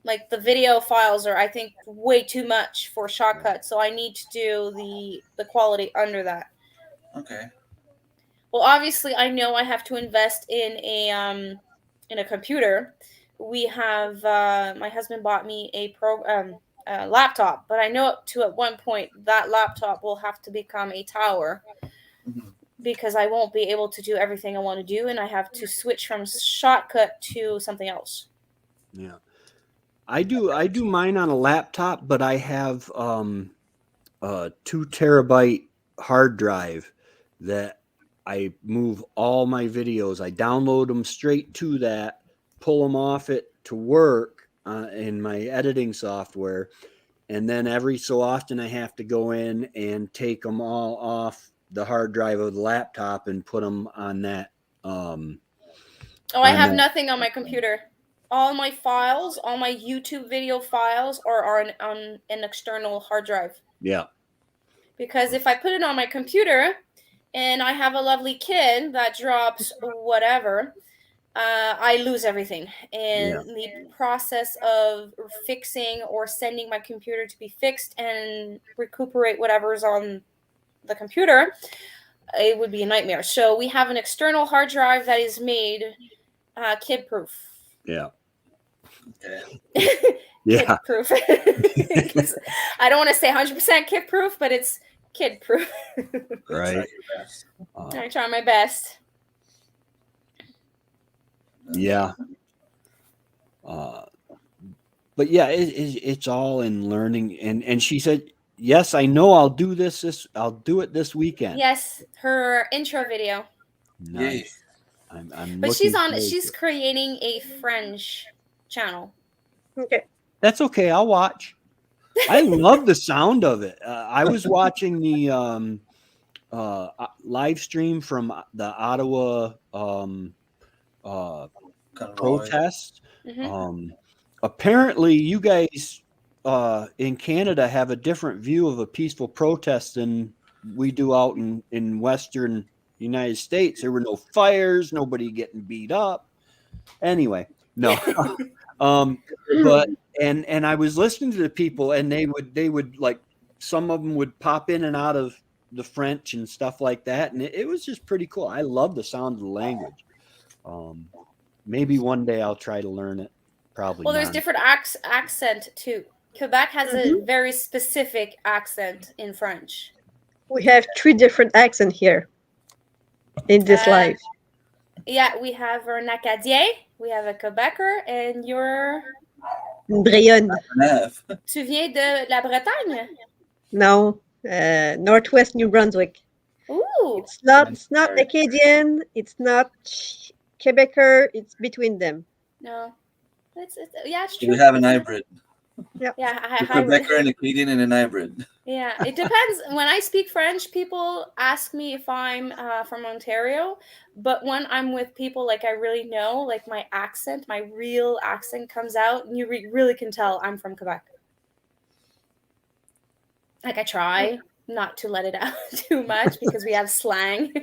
Like the video files are, I think, way too much for Shotcut, so I need to do the quality under that. Okay. Well, obviously, I know I have to invest in a computer. We have my husband bought me a laptop, but I know at one point that laptop will have to become a tower because I won't be able to do everything I want to do, and I have to switch from Shotcut to something else. Yeah. I do mine on a laptop, but I have a 2 terabyte hard drive that I move all my videos. I download them straight to that, pull them off it to work in my editing software, and then every so often I have to go in and take them all off the hard drive of the laptop and put them on that. I have nothing on my computer. All my files, all my YouTube video files are on an external hard drive. Yeah. Because if I put it on my computer and I have a lovely kid that drops whatever, I lose everything. And the process of fixing or sending my computer to be fixed and recuperate whatever's on the computer, it would be a nightmare. So we have an external hard drive that is made kid-proof. Yeah. Okay. Kid-proof. I don't want to say 100% kid-proof, but it's kid-proof. Right. I try my best. Yeah. But yeah, it's all in learning. And she said, yes, I know I'll do I'll do it this weekend. Yes, her intro video. Nice. I'm but she's creating a French channel. Okay. That's okay. I'll watch. I love the sound of it. I was watching the live stream from the Ottawa protest. Mm-hmm. Apparently, you guys in Canada have a different view of a peaceful protest than we do out in Western United States. There were no fires, nobody getting beat up. Anyway, no. But and I was listening to the people, and they would like, some of them would pop in and out of the French and stuff like that, and it was just pretty cool. I love the sound of the language. Maybe one day I'll try to learn it. Probably. Well, there's different accent too. Quebec has a very specific accent in French. We have 3 different accents here in this live. Yeah, we have an Acadien, we have a Quebecer, and you're... Brionne. Tu viens de la Bretagne? No, Northwest New Brunswick. Ooh. It's not Acadian, it's not Quebecer, it's between them. No. It's true. We have an hybrid. Yeah. Yeah, Quebecer and Acadian and an hybrid. Yeah, it depends. When I speak French, people ask me if I'm from Ontario, but when I'm with people like I really know, like my accent, my real accent comes out, and you really can tell I'm from Quebec. Like I try not to let it out too much because we have slang.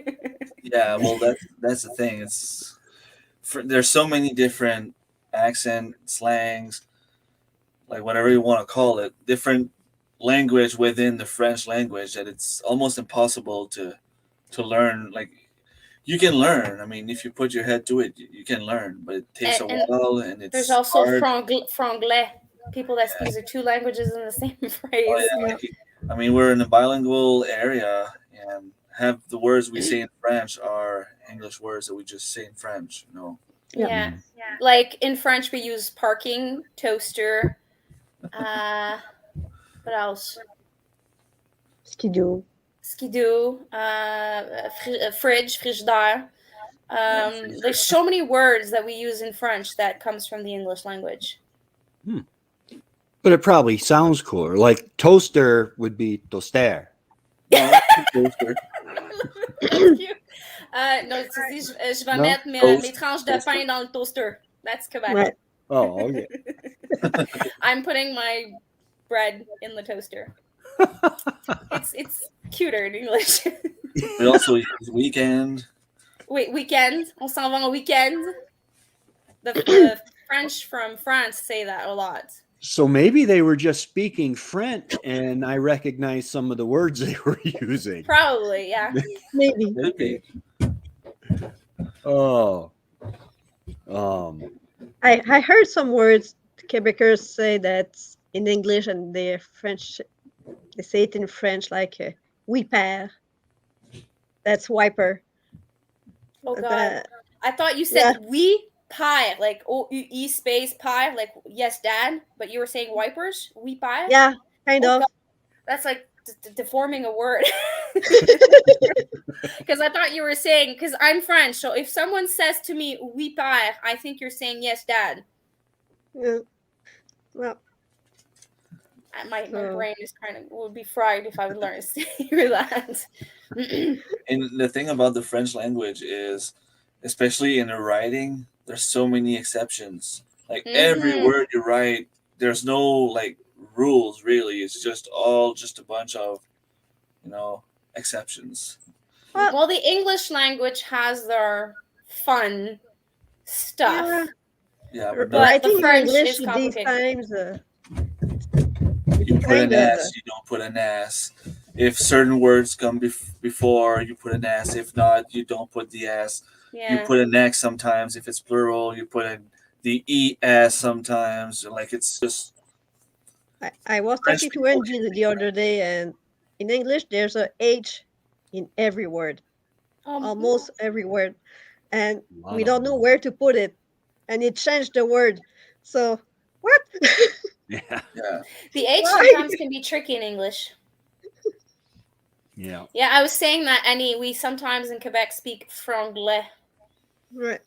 Yeah, well, that's the thing. There's so many different accent slangs, like whatever you want to call it, different language within the French language, that it's almost impossible to learn. Like, you can learn. I mean, if you put your head to it, you can learn, but it takes a while, and it's there's also hard. franglais, people that speak the 2 languages in the same phrase. Oh, yeah. I mean, we're in a bilingual area, and have the words we say in French are English words that we just say in French, you know. Yeah. Like in French, we use parking, toaster. What else? Skidoo, fridge, frigidaire. There's so many words that we use in French that comes from the English language. But it probably sounds cooler. Like toaster would be toaster. Toaster. Non, tu dis, je vais mettre mes tranches de pain dans le toaster. That's Quebec. Right. Oh, okay. I'm putting my bread in the toaster. It's cuter in English. We also use weekend. Wait, weekend. On s'en va en weekend. The French from France say that a lot. So maybe they were just speaking French, and I recognized some of the words they were using. Probably, yeah. maybe. Oh. I heard some words Quebecers say that in English, and they're French. They say it in French like "oui père." That's wiper. Oh God, The- I thought you said we pie, like O-U-E space pie, like yes, Dad. But you were saying wipers. We pie. yeah, kind Oh of. God, that's like deforming a word. Because I thought you were saying, because I'm French, so if someone says to me "oui pie," I think you're saying yes, Dad. Yeah. Well, My so brain is kind of would be fried if I would learn to hear that. And the thing about the French language is, especially in the writing, there's so many exceptions. Like every Mhm. word you write, there's no like rules really. It's just all just a bunch of, exceptions. Well, the English language has their fun stuff, yeah, Yeah, but but I the think in French English is these complicated. times you it's put an kind of S, you don't put an S. If certain words come before, you put an S. If not, you don't put the S. You Yeah. put an X sometimes. If it's plural, you put in the ES sometimes. Like it's just I was French talking to people. Angie the other day, and in English there's a H in every word, almost every word, and A lot we of don't know them. where to put it, and it changed the word. So what? Yeah. Yeah. The H Why? sometimes can be tricky in English. Yeah. Yeah, I was saying that, Annie, we sometimes in Quebec speak franglais. Right.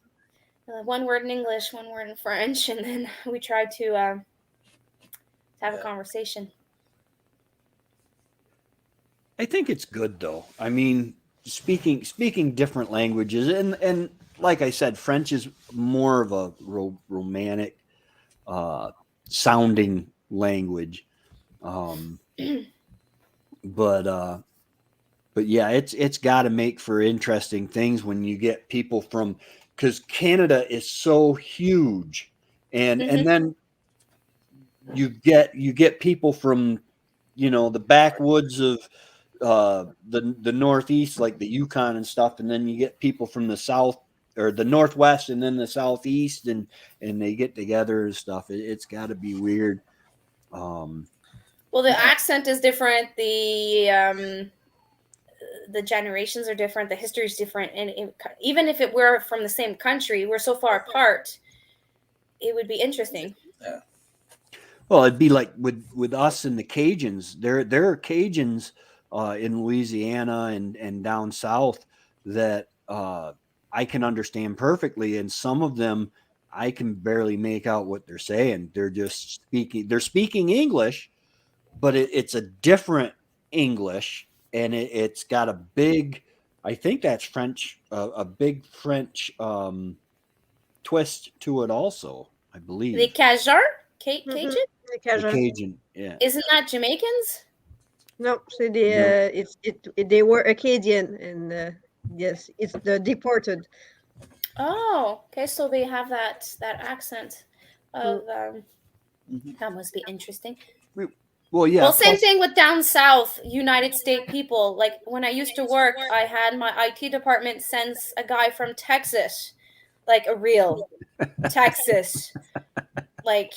One word in English, one word in French, and then we try to have a Yeah. conversation. I think it's good though. I mean, speaking different languages, and like I said, French is more of a romantic uh, sounding language. Um, but yeah, it's got to make for interesting things when you get people from, because Canada is so huge, and Mhm. then you get people from the backwoods of the northeast, like the Yukon and stuff, and then you get people from the south or the northwest and then the southeast, and they get together and stuff. It's got to be weird. Well, the accent is different. The generations are different. The history is different, and even if it were from the same country, we're so far apart. It would be interesting. Yeah. Well, it'd be like with us and the Cajuns. There are Cajuns in Louisiana and down south that I can understand perfectly, and some of them I can barely make out what they're saying. They're just speaking. They're speaking English, but it's a different English, and it's got a big. I think that's French. A big French twist to it, also. I The believe Cajun, Mm-hmm. Cajun, the Cajun. Yeah. isn't that Jamaicans? No, so No. they were Acadian, and yes, it's the deported. Oh, okay. So they have that accent Mm. of Mhm. that must be interesting. Well, yeah. Well, same Plus, thing with down south, United States people. Like when I used to work, I had my IT department sends a guy from Texas, like a real Texas. Like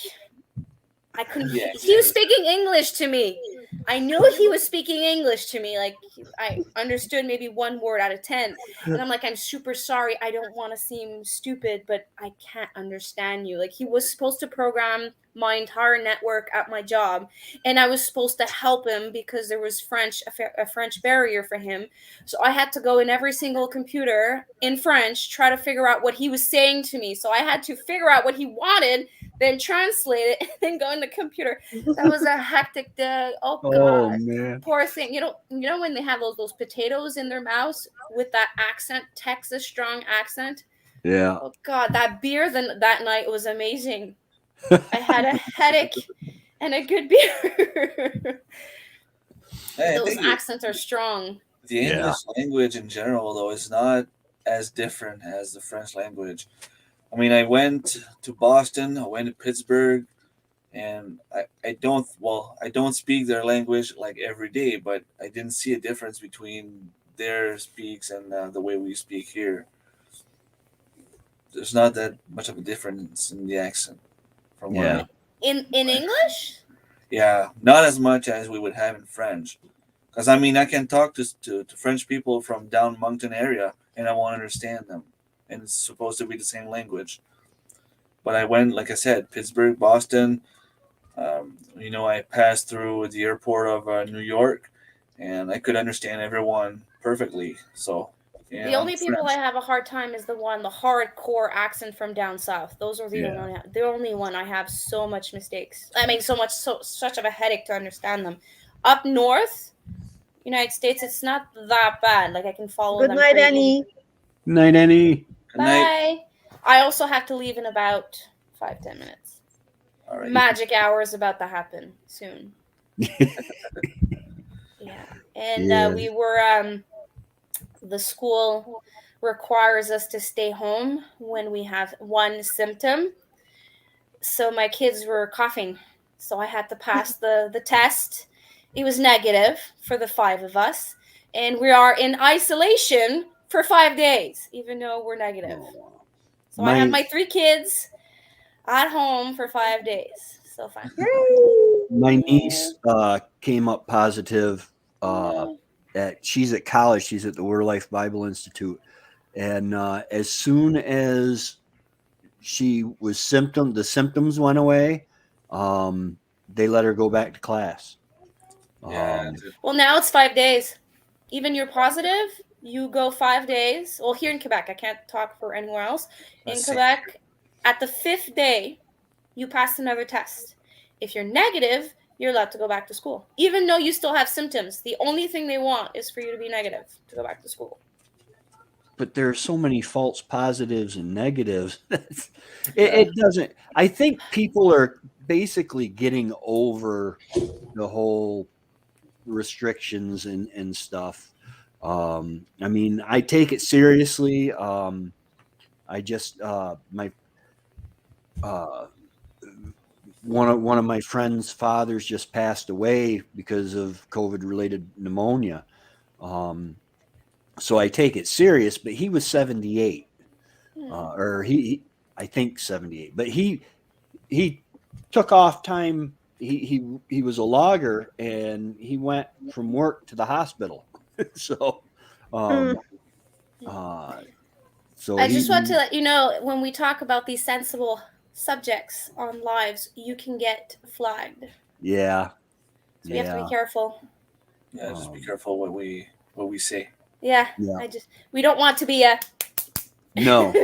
I couldn't. Yeah. He was speaking English to me. I knew he was speaking English to me. Like I understood maybe one word out of 10, and I'm like, I'm super sorry. I don't want to seem stupid, but I can't understand you. Like he was supposed to program my entire network at my job, and I was supposed to help him because there was a French barrier for him. So I had to go in every single computer in French, try to figure out what he was saying to me. So I had to figure out what he wanted, then translate it, and then go in the computer. That was a hectic day. Oh oh God, man. poor thing. You know when they have those potatoes in their mouths with that accent, Texas strong accent. Yeah. Oh God, that beer that night was amazing. I had a headache and a good beer. I Those think accents are strong. the Yeah. English language in general, though, is not as different as the French language. I mean, I went to Boston, I went to Pittsburgh, and I don't speak their language like every day, but I didn't see a difference between their speaks and the way we speak here. There's not that much of a difference in the accent from what Yeah. I In English? yeah, not as much as we would have in French. Because I mean, I can talk to French people from down Moncton area, and I won't understand them, and it's supposed to be the same language. But I went, like I said, Pittsburgh, Boston. I passed through the airport of New York, and I could understand everyone perfectly. So, The yeah, only people I French. have a hard time is the hardcore accent from down south. Those are Yeah. the only one I have so much mistakes. I mean, such of a headache to understand them. Up north, United States, it's not that bad. Like I can follow Good them night, pretty easy. Annie. Night, Annie. Good night. Bye. I also have to leave in about 5-10 minutes. All right. Magic hour is about to happen soon. Yeah, and Yeah. we were the school requires us to stay home when we have one symptom. So my kids were coughing, so I had to pass the test. It was negative for the 5 of us, and we are in isolation for 5 days, even though we're negative. Oh, So I have my my 3 kids at home for 5 days. So fun. my Yeah. niece came up positive. She's at college. She's at the Word Life Bible Institute, and as soon as the symptoms went away, they let her go back to class. Yeah. Well, now it's 5 days. Even you're positive, you go 5 days. Well, here in Quebec, I can't talk for anywhere else. In Let's see. Quebec, at the 5th day, you pass another test. If you're negative, you're allowed to go back to school, even though you still have symptoms. The only thing they want is for you to be negative to go back to school. But there are so many false positives and negatives. It doesn't. I think people are basically getting over the whole restrictions and stuff. I mean, I take it seriously. I just my one of my friend's fathers just passed away because of COVID related pneumonia. So I take it serious, but he was 78, or I think 78, but he took off time. He was a logger and he went from work to the hospital. So, um, so I just want to let you know, when we talk about these sensible subjects on lives, you can get flagged. Yeah. So we have to be careful. Yeah, just be careful what we say. Yeah. We don't want to be a No.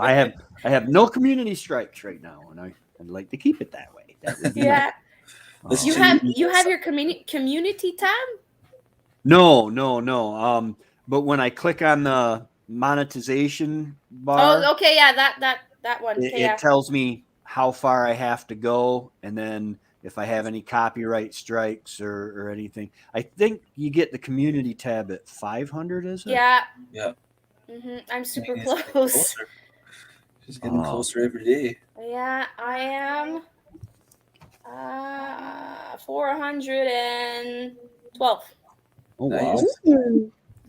I have no community strikes right now, and I'd like to keep it that way. That would be yeah. Let's You change have your community tab? No. But when I click on the monetization bar, Oh, okay, yeah, that one. Okay, it tells me how far I have to go, and then if I have any copyright strikes or anything. I think you get the community tab at 500, is it? Yeah. Yeah. I'm super It's getting close. closer. She's getting closer every day. Yeah, I am 412. Oh wow. Nice.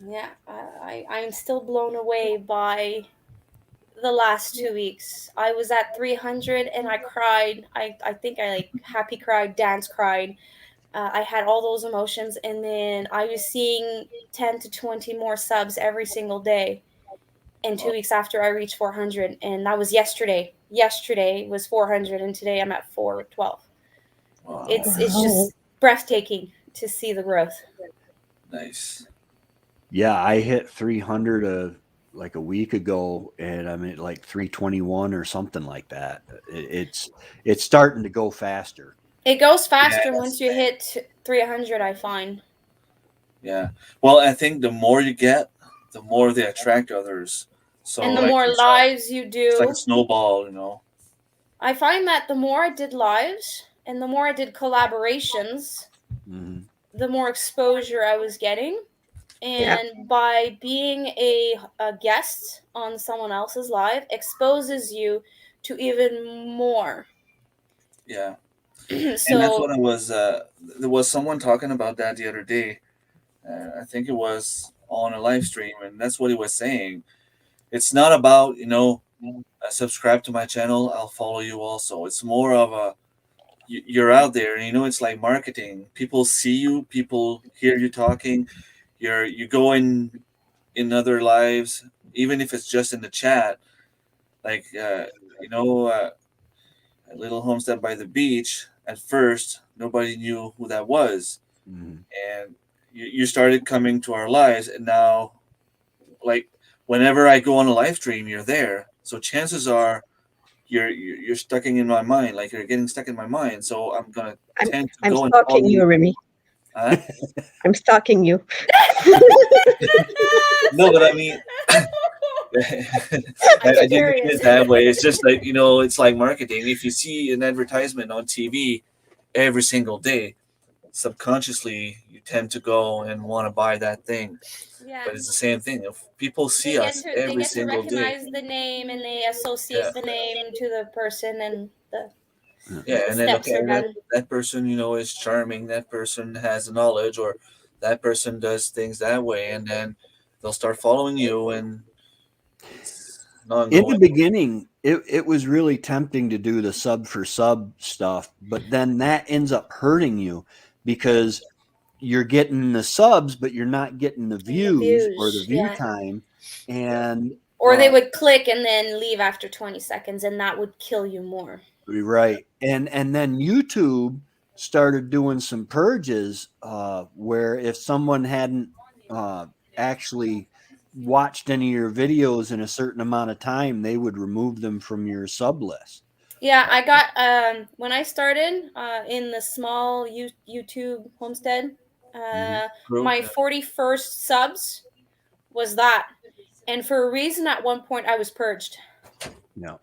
Yeah, I'm still blown away by the last 2 weeks. I was at 300 and I cried. I think I like happy cried, dance cried. I had all those emotions, and then I was seeing 10 to 20 more subs every single day. And 2 weeks after, I reached 400, and that was yesterday. Yesterday was 400, and today I'm at 412. Wow. It's just breathtaking to see the growth. Nice. Yeah, I hit 300 like a week ago, and I'm at like 321 or something like that. It's starting to go faster. It goes faster once you hit 300, I find. Yeah. Well, I think the more you get, the more they attract others. So, and the more lives you do. It's like a snowball, you know. I find that the more I did lives and the more I did collaborations, the more exposure I was getting. And by being a guest on someone else's live exposes you to even more. Yeah. So, and that's what I was. There was someone talking about that the other day. I think it was on a live stream, and that's what he was saying. It's not about subscribe to my channel, I'll follow you also. It's more of you're out there, and it's like marketing. People see you, people hear you talking. You go in other lives, even if it's just in the chat. Like you know, a little homestead by the beach. At first, nobody knew who that was, and you started coming to our lives, and now, like, whenever I go on a live stream, you're there. So chances are you're stuck in my mind, like you're getting stuck in my mind. So I'm gonna I'm tend to I'm go and follow stalking you. you, Remi. Huh? I'm stalking you. No, but I mean, I I'm didn't mean curious. it that way. It's just like, it's like marketing. If you see an advertisement on TV every single day, subconsciously you tend to go and want to buy that thing. Yeah. But it's the same thing. If people see They us get every to single day, recognize the name, and they yeah, associate the name to the person, and yeah, the and then steps okay, are that done. that person, is charming. That person has knowledge, or that person does things that way, and then they'll start following you, and it's an In the ongoing. beginning, it was really tempting to do the sub for sub stuff, but then that ends up hurting you because you're getting the subs, but you're not getting the And the views or the views, view yeah. time. And Or they would click and then leave after 20 seconds, and that would kill you more. right. And then YouTube started doing some purges where if someone hadn't actually watched any of your videos in a certain amount of time, they would remove them from your sub list. Yeah, I got when I started in the small YouTube homestead, Group, my 41st subs was that. And for a reason, at one point, I was purged. Yeah.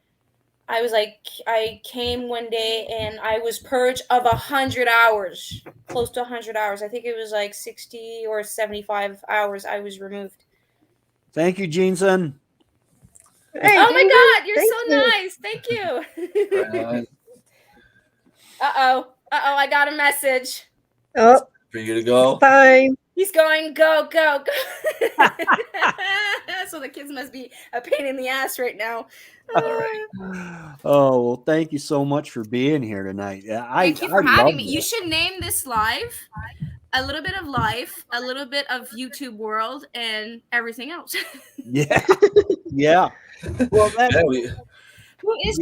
I was like, I came one day and I was purged of 100 hours, close to 100 hours. I think it was like 60 or 75 hours I was removed. Thank you, Jeanson. Hey, Oh my Jason, God, you're thank so you. nice. Thank you. right, Uh-oh, I got a message. Oh, for you to go. time. He's going, go, go, go. So the kids must be a pain in the ass right now. All right. Oh, well, thank you so much for being here tonight. Thank you I for having love me. You this. should name this live a little bit of life, a little bit of YouTube world, and everything else. Yeah. Yeah. Well, that Yeah, Who is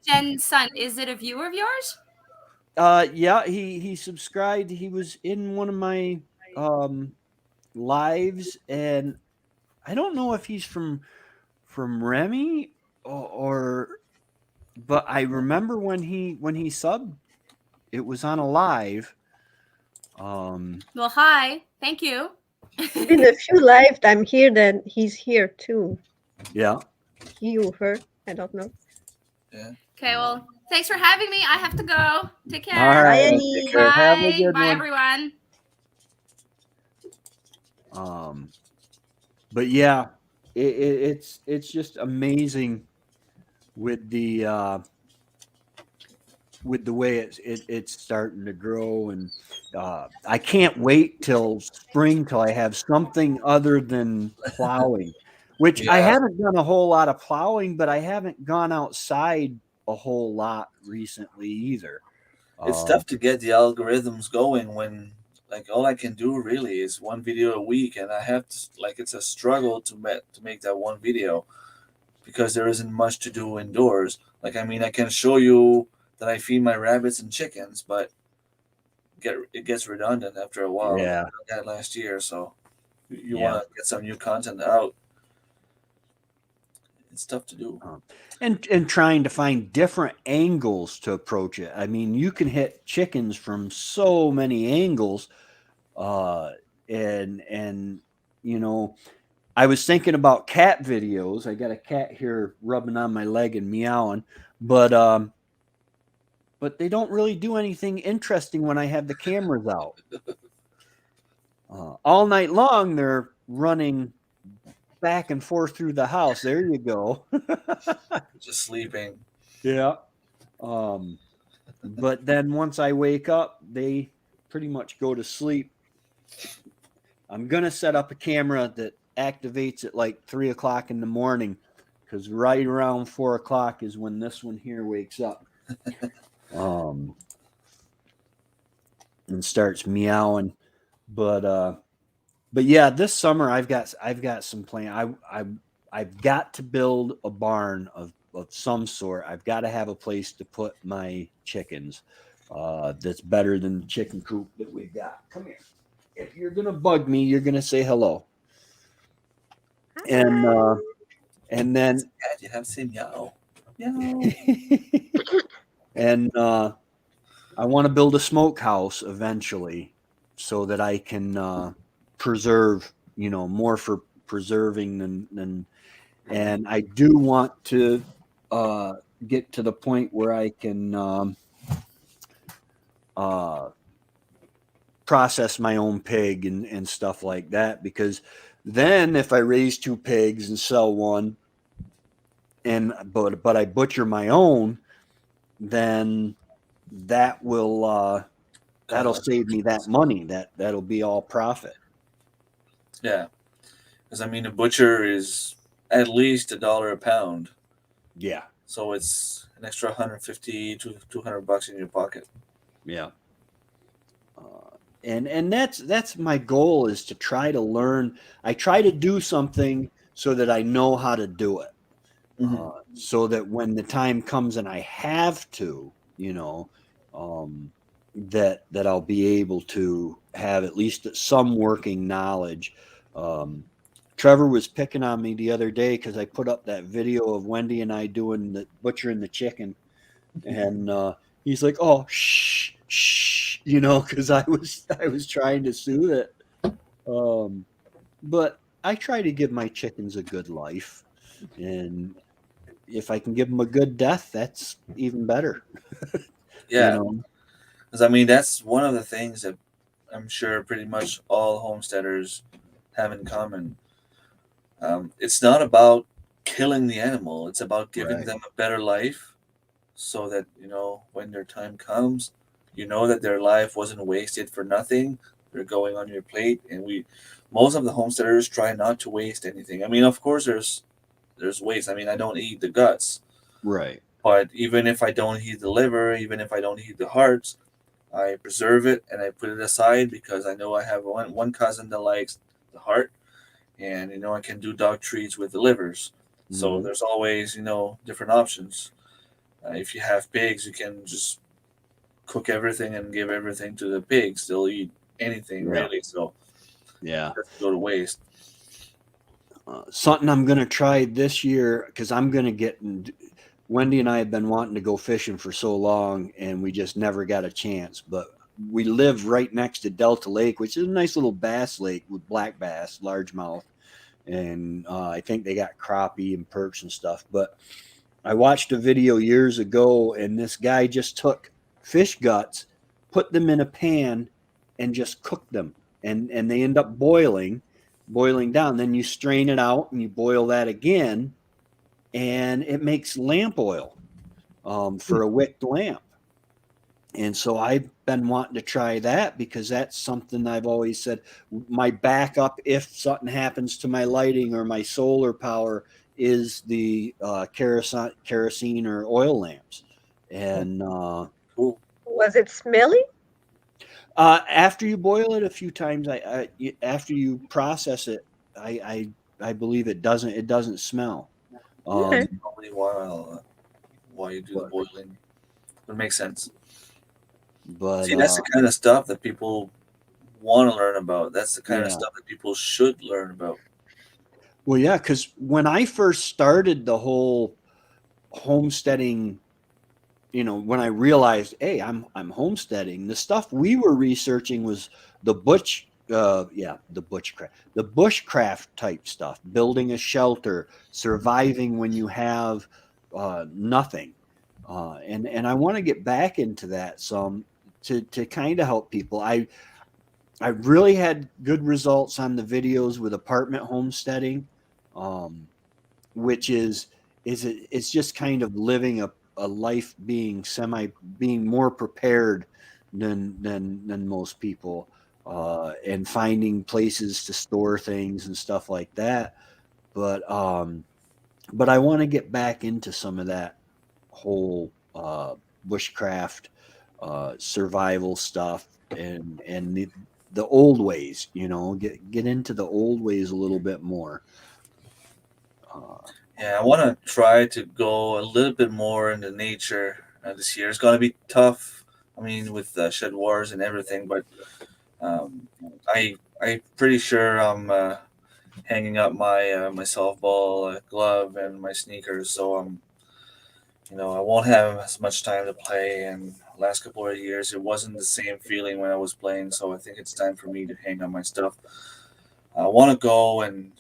Jen's son? Is it a viewer of yours? yeah, he subscribed. He was in one of my lives, and I don't know if he's from Remi or but I remember when he subbed, it was on a live. Well, hi. Thank you. Been a few lifetime here, then he's here too. Yeah. He or her, I don't know. yeah. Okay, well, thanks for having me. I have to go. Take care. All right. Bye, Annie. Take care. Have a Bye. good Bye, one. everyone. But yeah, it's just amazing with the way it's starting to grow, and I can't wait till spring till I have something other than plowing, which I Yeah. haven't done a whole lot of plowing, but I haven't gone outside a whole lot recently either. It's tough to get the algorithms going when, like, all I can do really is one video a week, and I have to, like, it's a struggle to make that one video because there isn't much to do indoors. Like, I mean, I can show you that I feed my rabbits and chickens, but it gets redundant after a while. Yeah. I did that last year, so you Yeah. want to get some new content out. It's tough to do. And trying to find different angles to approach it. I mean, you can hit chickens from so many angles, and I was thinking about cat videos. I got a cat here rubbing on my leg and meowing, but they don't really do anything interesting when I have the cameras out. All night long, they're running back and forth through the house. There you go. Just sleeping. Yeah. But then once I wake up, they pretty much go to sleep. I'm going to set up a camera that activates at like 3 o'clock in the morning, because right around 4 o'clock is when this one here wakes up. and starts meowing. But yeah, this summer I've got some plan. I've got to build a barn of some sort. I've got to have a place to put my chickens. That's better than the chicken coop that we've got. Come here. If you're gonna bug me, you're gonna say hello. And Hi. and then Yeah, you have to say meow. Meow. and I want to build a smokehouse eventually, so that I can preserve, more for preserving than. And I do want to uh, get to the point where I can uh, process my own pig and stuff like that. Because then, if I raise two pigs and sell one, but I butcher my own, then that will that'll save me that money. That'll be all profit. Yeah, because I mean, a butcher is at least $1 a pound, Yeah, so it's an extra 150 to $200 in your pocket. yeah. And that's my goal, is to try to learn. I try to do something so that I know how to do it, Mm-hmm. so that when the time comes and I have to, um, that I'll be able to have at least some working knowledge. um, Trevor was picking on me the other day because I put up that video of Wendy and I doing the butchering the chicken, and he's like, "Oh, shh, shh," because I was trying to soothe it. Um, but I try to give my chickens a good life, and if I can give them a good death, that's even better. You Yeah, know, because I mean, that's one of the things that I'm sure pretty much all homesteaders have in common. It's not about killing the animal; it's about giving right? them a better life, so that when their time comes, that their life wasn't wasted for nothing. They're going on your plate, and most of the homesteaders try not to waste anything. I mean, of course, there's waste. I mean, I don't eat the guts, Right. but even if I don't eat the liver, even if I don't eat the hearts, I preserve it and I put it aside because I know I have one cousin that likes the heart, and I can do dog treats with the livers. So Mhm. there's always different options. If you have pigs, you can just cook everything and give everything to the pigs. They'll eat anything Yeah. really, so Yeah. it doesn't go to waste. Something I'm going to try this year, because I'm going to Wendy and I have been wanting to go fishing for so long, and we just never got a chance. But we live right next to Delta Lake, which is a nice little bass lake with black bass, largemouth, and I think they got crappie and perch and stuff. But I watched a video years ago, and this guy just took fish guts, put them in a pan, and just cooked them, and they end up boiling down. Then you strain it out and you boil that again, and it makes lamp oil, for a wicked lamp. And so I've been wanting to try that, because that's something I've always said my backup if something happens to my lighting or my solar power is the kerosene or oil lamps. And Cool. Was it smelly? after you boil it a few times, after you process it, I believe it doesn't smell. Okay. Normally while you do the But boiling, it makes sense. but See, that's the kind of stuff that people want to learn about. That's the kind of yeah. stuff that people should learn about. Well, yeah, because when I first started the whole homesteading, when I realized, hey, I'm homesteading, the stuff we were researching was the bushcraft type stuff, building a shelter, surviving when you have nothing, and I want to get back into that some, to kind of help people. I really had good results on the videos with apartment homesteading, um, which it's just kind of living a life being more prepared than most people, and finding places to store things and stuff like that. But I want to get back into some of that whole bushcraft, survival stuff and the old ways, get into the old ways a little bit more. Yeah, I want to try to go a little bit more into nature this year. It's going to be tough. I mean, with shed wars and everything, but um, I'm pretty sure I'm hanging up my softball glove and my sneakers, so I won't have as much time to play. And last couple of years, it wasn't the same feeling when I was playing, so I think it's time for me to hang up my stuff. I want to go and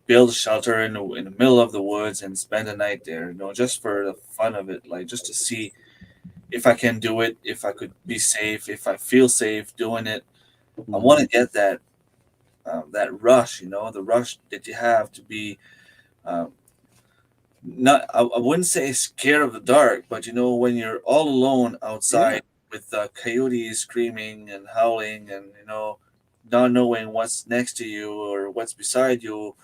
build a shelter in the middle of the woods and spend a night there. Just for the fun of it, like just to see if I can do it, if I could be safe, if I feel safe doing it. I want to get that rush, the rush that you have to be um, not. I wouldn't say scared of the dark, but when you're all alone outside with the coyotes screaming and howling, and not knowing what's next to you or what's beside you.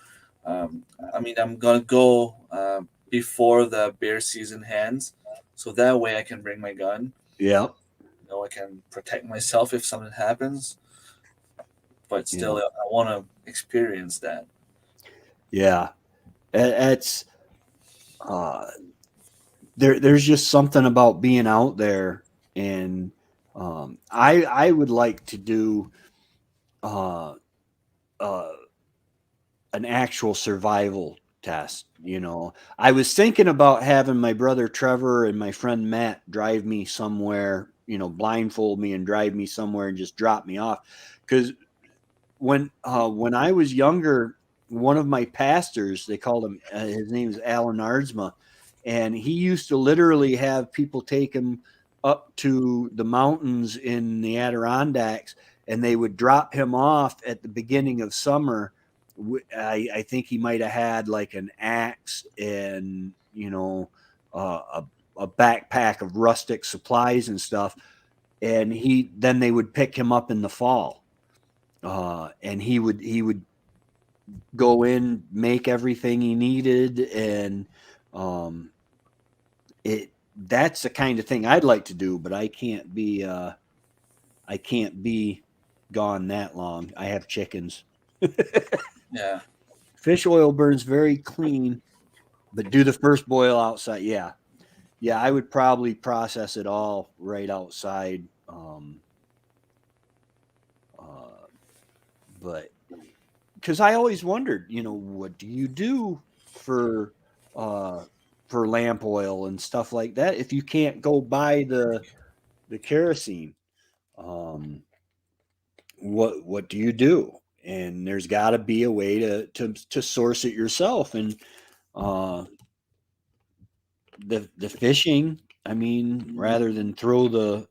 I mean, I'm gonna go before the bear season ends, so that way I can bring my gun. Yeah. I can protect myself if something happens. But still, Yeah. I want to experience that. Yeah. It's there's just something about being out there, and I would like to do uh, uh, an actual survival test. I was thinking about having my brother Trevor and my friend Matt drive me somewhere, blindfold me and drive me somewhere and just drop me off. Because when I was younger, one of my pastors, they called him, his name is Alan Ardsma, and he used to literally have people take him up to the mountains in the Adirondacks, and they would drop him off at the beginning of summer. I think he might have had like an axe and a backpack of rustic supplies and stuff, and then they would pick him up in the fall, and he would go in, make everything he needed, and it that's the kind of thing I'd like to do, but I can't be gone that long. I have chickens. Yeah. Fish oil burns very clean, but do the first boil outside. Yeah. Yeah, I would probably process it all right outside. But because I always wondered, what do you do for uh, for lamp oil and stuff like that if you can't go buy the kerosene? Um, what do you do? And there's got to be a way to source it yourself. And uh, the fishing, I mean, rather than throw the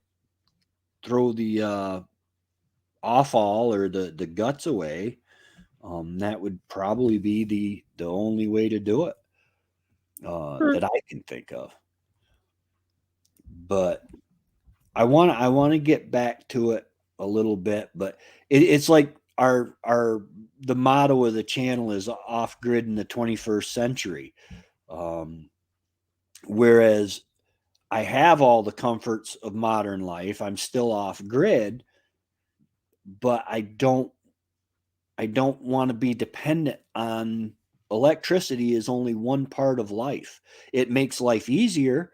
offal or the guts away, that would probably be the only way to do it that I can think of. But I want to get back to it a little bit, but it's like the motto of the channel is off grid in the 21st century. Um, whereas I have all the comforts of modern life, I'm still off grid, but I don't want to be dependent on electricity is only one part of life. It makes life easier,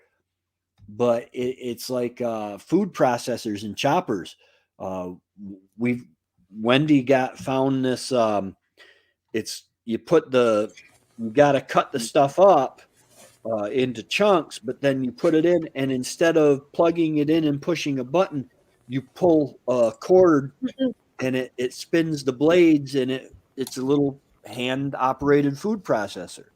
but it's like food processors and choppers. We've Wendy found this. It's you got to cut the stuff up into chunks, but then you put it in, and instead of plugging it in and pushing a button, you pull a cord, and it spins the blades, and it's a little hand operated food processor.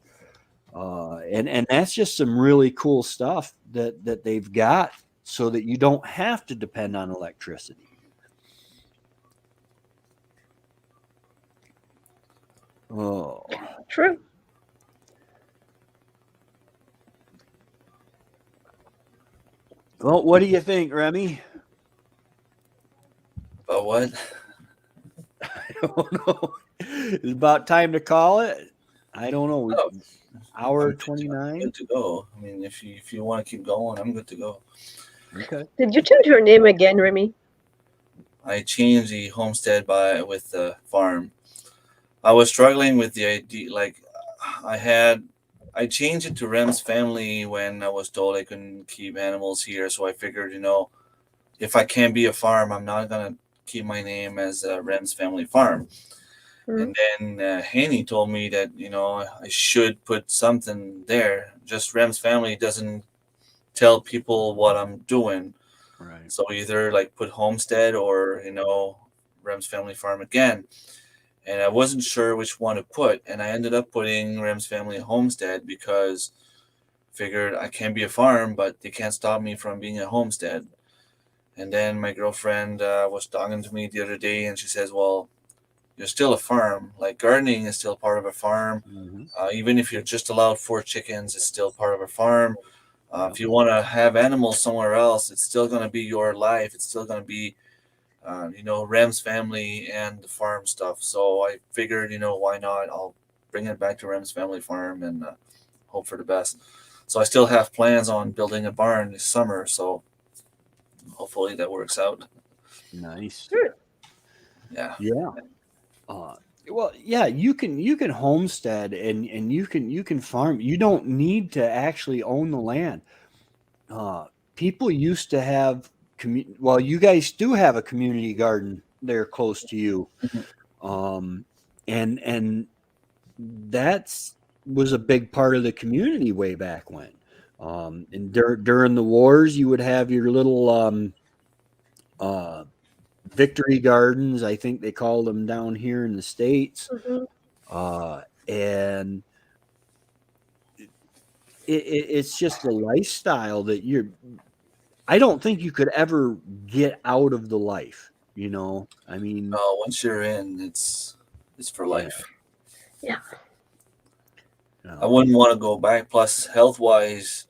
And that's just some really cool stuff that they've got so that you don't have to depend on electricity. Oh, True. well, what do you think, Remi? But what? I don't know. It's about time to call it. I don't know. Oh, Hour I'm 29. good to go. I mean, if you want to keep going, I'm good to go. Okay. Did you change your name again, Remy? I changed the homestead with the farm. I was struggling with the idea. Like, I had, I changed it to Rem's family when I was told I couldn't keep animals here. So I figured, if I can't be a farm, I'm not gonna keep my name as Rem's family farm. Mhm. And then Haney told me that I should put something there. Just Rem's family doesn't tell people what I'm doing. Right. So either like put homestead or Rem's family farm again. And I wasn't sure which one to put, and I ended up putting Rem's family homestead because figured I can be a farm, but they can't stop me from being a homestead. And then my girlfriend was talking to me the other day, and she says, "Well, you're still a farm. Like gardening is still part of a farm. Mm-hmm. Even if you're just allowed 4 chickens, it's still part of a farm. Yeah. If you want to have animals somewhere else, it's still going to be your life. It's still going to be, Rem's family and the farm stuff." So I figured, why not? I'll bring it back to Rem's family farm and hope for the best. So I still have plans on building a barn this summer. So hopefully that works out. Nice. Good. Yeah. Yeah. Uh, well, yeah, you can homestead and you can farm. You don't need to actually own the land. Uh, People used to have well, you guys do have a community garden there close to you. Mhm. Um, and that's was a big part of the community way back when. And during the wars, you would have your little uh, victory gardens. I think they called them down here in the states. Mhm. And it's just a lifestyle that I don't think you could ever get out of the life. I mean, Once you're in, it's for yeah, life. Yeah. I wouldn't want to go back. Plus, health wise,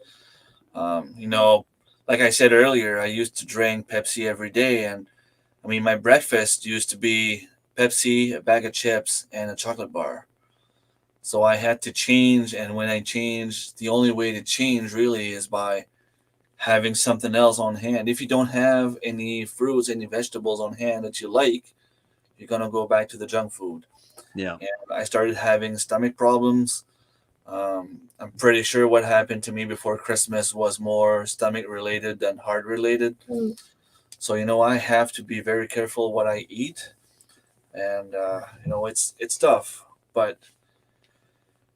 like I said earlier, I used to drink Pepsi every day, and I mean, my breakfast used to be Pepsi, a bag of chips, and a chocolate bar. So I had to change, and when I changed, the only way to change really is by having something else on hand. If you don't have any fruits, any vegetables on hand that you like, you're gonna go back to the junk food. yeah, And I started having stomach problems. I'm pretty sure what happened to me before Christmas was more stomach related than heart related. Mm. So I have to be very careful what I eat, and it's tough. But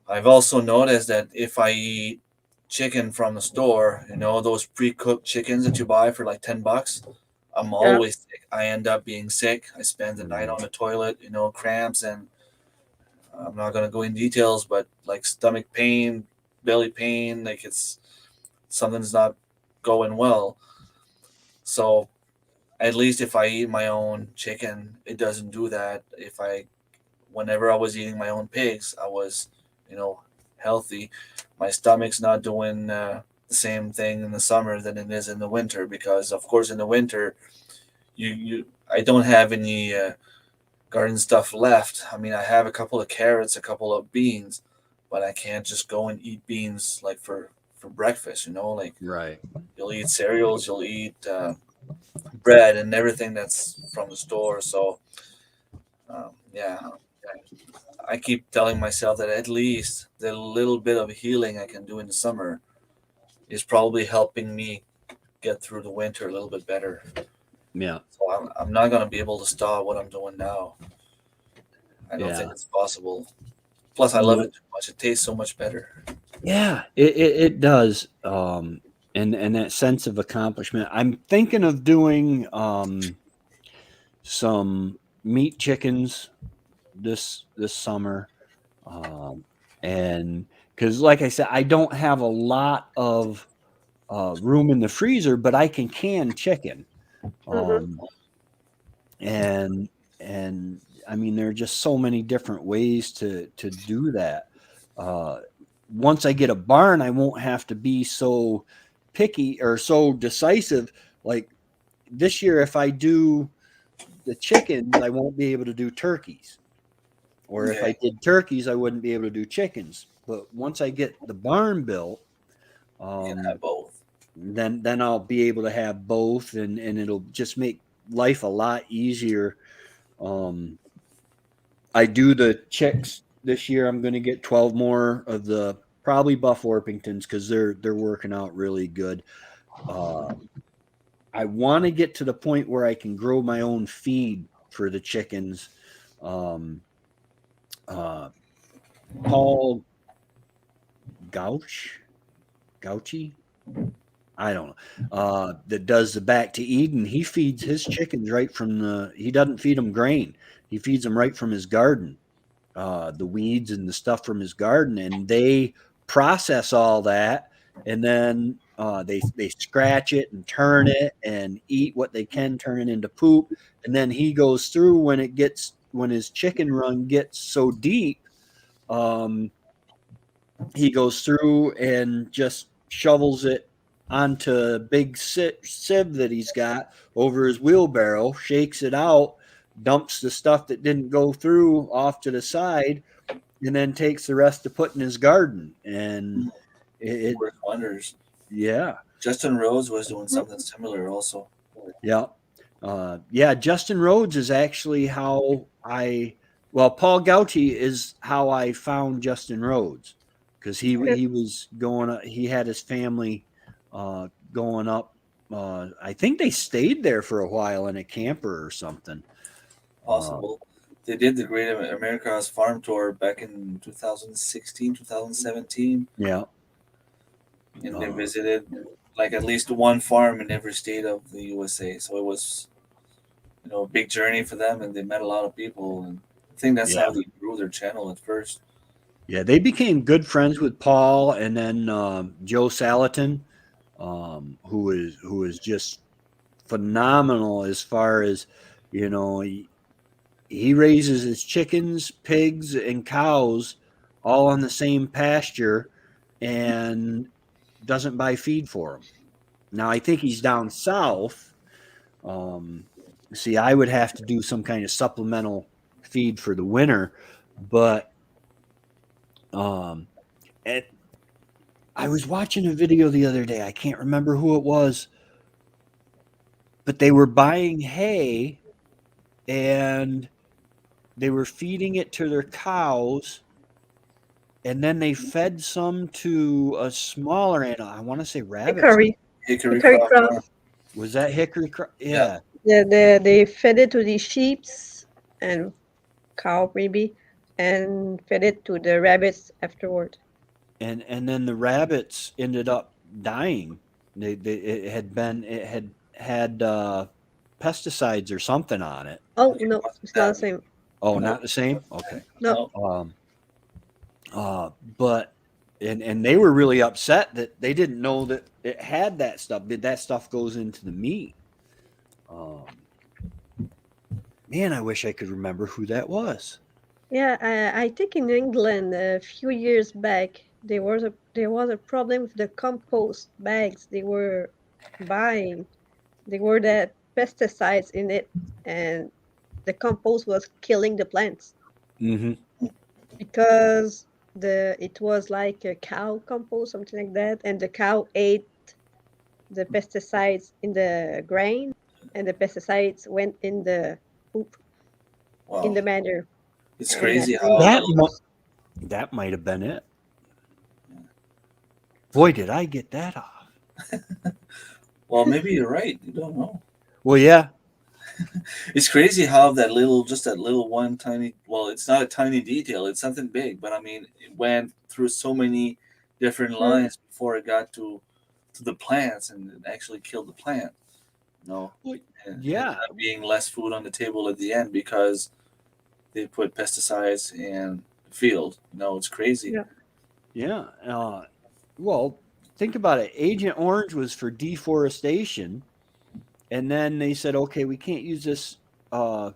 I've also noticed that if I eat chicken from the store, those pre-cooked chickens that you buy for like $10, I'm Yeah. always sick. I end up being sick. I spend the night on Mhm. the toilet, cramps, and I'm not gonna go in details, but like stomach pain, belly pain, like it's something's not going well. So at least if I eat my own chicken, it doesn't do that. Whenever I was eating my own pigs, I was, you know, healthy. My stomach's not doing the same thing in the summer than it is in the winter because, of course, in the winter, I don't have any garden stuff left. I mean, I have a couple of carrots, a couple of beans, but I can't just go and eat beans like for breakfast. Like Right. you'll eat cereals, you'll eat bread and everything that's from the store. So yeah, I keep telling myself that at least the little bit of healing I can do in the summer is probably helping me get through the winter a little bit better. Yeah. So I'm not gonna be able to stop what I'm doing now. I don't think Yeah. it's possible. Plus, I love No. it too much. It tastes so much better. Yeah. It does. And that sense of accomplishment. I'm thinking of doing some meat chickens this summer. And because, like I said, I don't have a lot of room in the freezer, but I can chicken. Mhm. Um, and and I mean, there are just so many different ways to do that. Uh, Once I get a barn, I won't have to be so picky or so decisive. Like this year, if I do the chickens, I won't be able to do turkeys. Or if I Okay, did turkeys, I wouldn't be able to do chickens. But once I get the barn built, you can um, have both. then I'll be able to have both, and it'll just make life a lot easier. I do the chicks this year. I'm going to get 12 more of the probably Buff Orpingtons because they're working out really good. I want to get to the point where I can grow my own feed for the chickens. Paul Gauchi, I don't know, that does the Back to Eden. He feeds his chickens right from he doesn't feed them grain. He feeds them right from his garden, the weeds and the stuff from his garden, and they process all that, and then they scratch it and turn it and eat what they can, turn it into poop, and then he goes through when his chicken run gets so deep, he goes through and just shovels it onto a big sieve that he's got over his wheelbarrow, shakes it out, dumps the stuff that didn't go through off to the side, and then takes the rest to put in his garden. And it works wonders. Yeah. Justin Rhodes was doing something similar also. Yeah. Justin Rhodes is actually how Paul Gauchi is how I found Justin Rhodes, because he was he had his family going up. I think they stayed there for a while in a camper or something. Possible. They did the Great America's Farm Tour back in 2016, 2017. Yeah. And they visited like at least one farm in every state of the USA. So it was, a big journey for them, and they met a lot of people. And I think that's how they grew their channel at first. Yeah, they became good friends with Paul, and then Joe Salatin, who is just phenomenal as far as, he raises his chickens, pigs, and cows all on the same pasture and doesn't buy feed for them. Now, I think he's down south. See, I would have to do some kind of supplemental feed for the winter, but and I was watching a video the other day. I can't remember who it was, but they were buying hay and they were feeding it to their cows, and then they fed some to a smaller animal. I want to say rabbits. Hickory Croft. Was that Hickory Croft? Yeah. Yeah, they fed it to the sheep and cow maybe, and fed it to the rabbits afterward. And then the rabbits ended up dying. It had pesticides or something on it. Oh no, it's not the same. Oh, not the same? Okay. No. But they were really upset that they didn't know that it had that stuff. That stuff goes into the meat. Man, I wish I could remember who that was. Yeah, I think in England a few years back there was a problem with the compost bags they were buying. There were that pesticides in it, and the compost was killing the plants. Mm-hmm. Because it was like a cow compost, something like that, and the cow ate the pesticides in the grain, and the pesticides went in the poop. Wow. In the manure. It's crazy how that might have been it. Boy, did I get that off. Well, maybe you're right. You don't know. Well, yeah. It's crazy how that little one tiny, well, it's not a tiny detail, it's something big, but I mean, it went through so many different lines before it got to the plants, and it actually killed the plant. Yeah. Being less food on the table at the end because they put pesticides in the field. It's crazy. Yeah. Well, think about it. Agent Orange was for deforestation. And then they said, okay, we can't use this for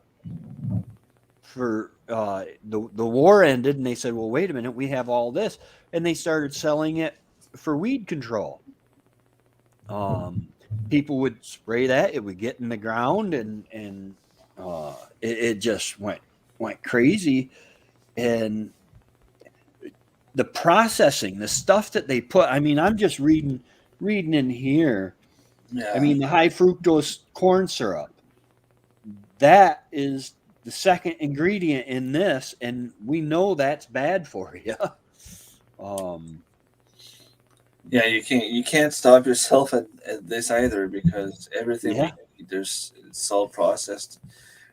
the war ended. And they said, well, wait a minute, we have all this. And they started selling it for weed control. People would spray that. It would get in the ground, and it just went crazy. And the processing, the stuff that they put, I mean, I'm just reading reading in here. Yeah. I mean, the high fructose corn syrup, that is the second ingredient in this, and we know that's bad for you. um, Yeah, you can't stop yourself at this either, because everything yeah, we eat, it's all processed.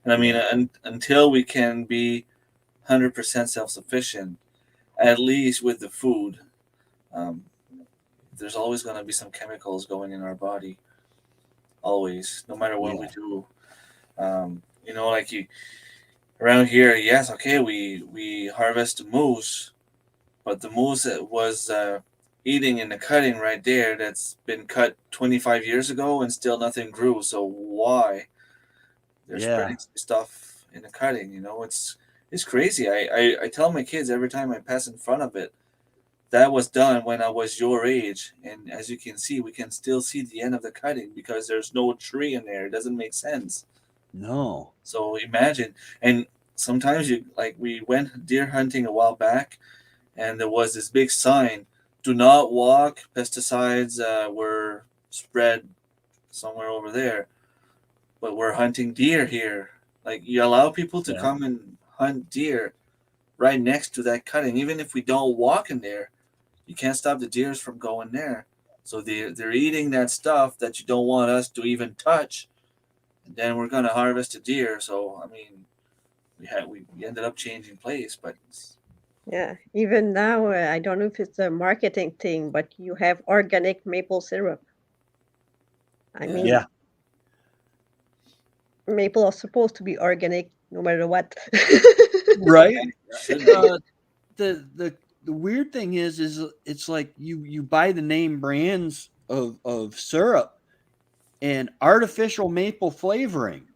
And I mean, yeah, until we can be 100% self-sufficient, at least with the food, um, there's always going to be some chemicals going in our body, always, no matter what we yeah, do. Like you around here, yes, okay, we harvest the moose, but the moose that was eating in the cutting right there, that's been cut 25 years ago and still nothing grew. So why? They're yeah. spreading some stuff in the cutting. It's crazy. I tell my kids every time I pass in front of it, that was done when I was your age, and as you can see, we can still see the end of the cutting because there's no tree in there. It doesn't make sense. No. So imagine, and sometimes we went deer hunting a while back, and there was this big sign: "Do not walk. Pesticides were spread somewhere over there." But we're hunting deer here. Like, you allow people to Yeah. come and hunt deer right next to that cutting, even if we don't walk in there. You can't stop the deers from going there. So they're eating that stuff that you don't want us to even touch, and then we're gonna harvest a deer. So I mean, we ended up changing place, but Yeah, even now, I don't know if it's a marketing thing, but you have organic maple syrup. I yeah, mean, Yeah. maple are supposed to be organic no matter what. Right. should be. Uh, the weird thing is it's like you buy the name brands of syrup and artificial maple flavoring,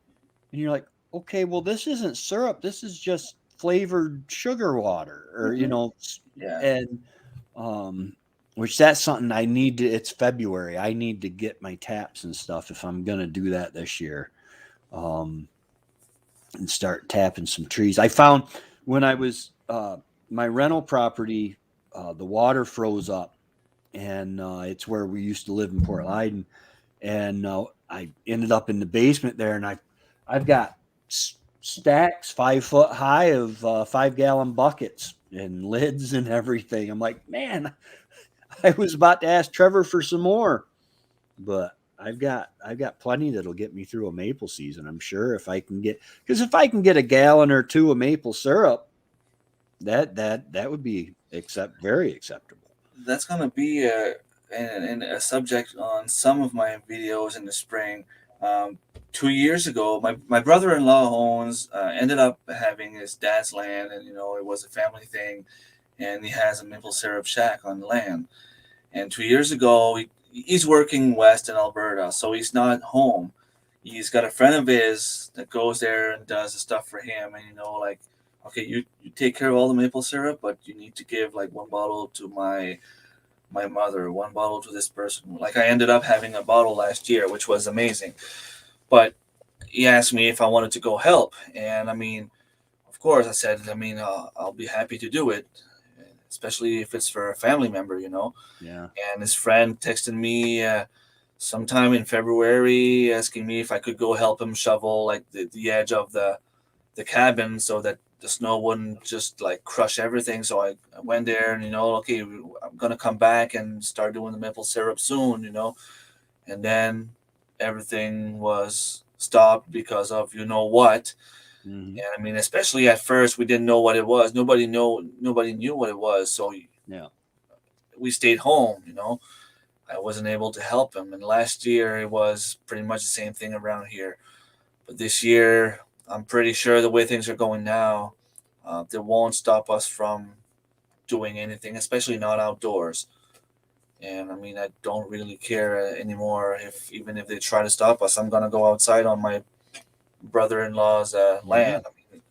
and you're like, okay, well, this isn't syrup. This is just flavored sugar water, or Mhm. Yeah, and which that's something I need to. It's February. I need to get my taps and stuff if I'm gonna do that this year. Um, and start tapping some trees. I found when I was my rental property, the water froze up, and it's where we used to live in Port Lyden, and I ended up in the basement there, and I've got stacks 5 foot high of 5 gallon buckets and lids and everything. I'm like, man, I was about to ask Trevor for some more, but I've got plenty that'll get me through a maple season. I'm sure if I can get because if I can get a gallon or two of maple syrup, that would be very acceptable. that's gonna be a subject on some of my videos in the spring. 2 years ago, my brother-in-law owns ended up having his dad's land, and it was a family thing, and he has a maple syrup shack on the land. And 2 years ago, he's working west in Alberta, so he's not home. He's got a friend of his that goes there and does the stuff for him, and like, okay, you take care of all the maple syrup, but you need to give like one bottle to my mother, one bottle to this person. Like, I ended up having a bottle last year, which was amazing. But he asked me if I wanted to go help, and I mean, of course, I said, I mean, I'll be happy to do it, especially if it's for a family member. Yeah. And his friend texted me sometime in February asking me if I could go help him shovel like the edge of the cabin so that the snow wouldn't just like crush everything. So I went there, and okay, I'm gonna come back and start doing the maple syrup soon. And then everything was stopped because of what. Mm-hmm. And I mean, especially at first, we didn't know what it was. Nobody knew what it was. So Yeah. we stayed home. I wasn't able to help him. And last year it was pretty much the same thing around here. But this year, I'm pretty sure the way things are going now, they won't stop us from doing anything, especially not outdoors. And I mean, I don't really care anymore if even if they try to stop us. I'm gonna go outside on my brother-in-law's Yeah. land. I mean,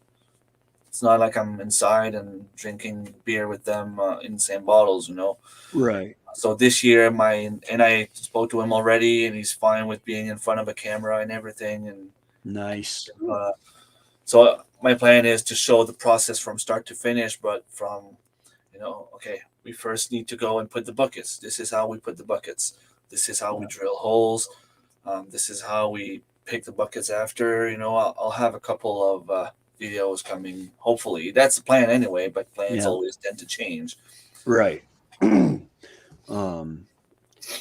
it's not like I'm inside and drinking beer with them in the same bottles. Right. So this year, and I spoke to him already, and he's fine with being in front of a camera and everything. And Nice. uh, so my plan is to show the process from start to finish, but from okay, we first need to go and put the buckets. This is how we put the buckets. This is how we drill holes. This is how we pick the buckets after. I'll have a couple of videos coming. Hopefully, that's the plan anyway. But plans Yeah. always tend to change. Right.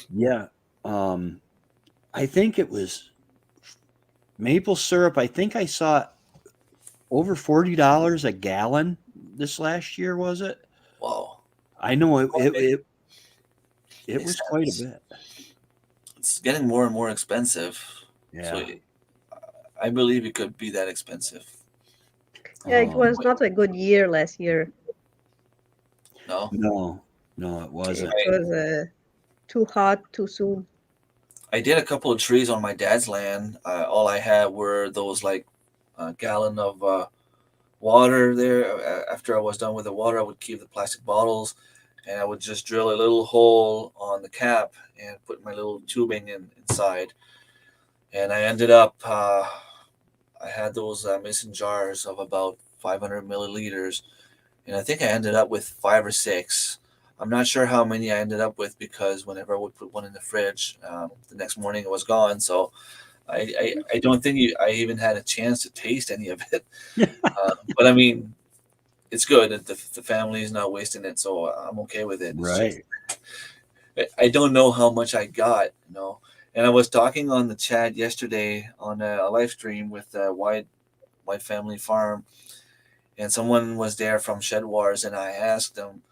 Yeah. I think it was maple syrup. I think I saw over $40 a gallon this last year. Was it? Wow, I know it makes was quite a sense. bit. It's getting more and more expensive. So Yeah. I believe it could be that expensive. Yeah, it was Um, not a good year last year. No, no, it It wasn't. was too hot too soon. I did a couple of trees on my dad's land. All I had were those like a gallon of water there. After I was done with the water, I would keep the plastic bottles, and I would just drill a little hole on the cap and put my little tubing inside. And I ended up, I had those mason jars of about 500 milliliters, and I think I ended up with 5 or 6. I'm not sure how many I ended up with because whenever I would put one in the fridge, the next morning it was gone. So I don't think I even had a chance to taste any of it. But I mean, it's good that the family is not wasting it, so I'm okay with it. It's just Right. I don't know how much I got. And I was talking on the chat yesterday on a live stream with White Family Farm, and someone was there from Shed Wars, and I asked them,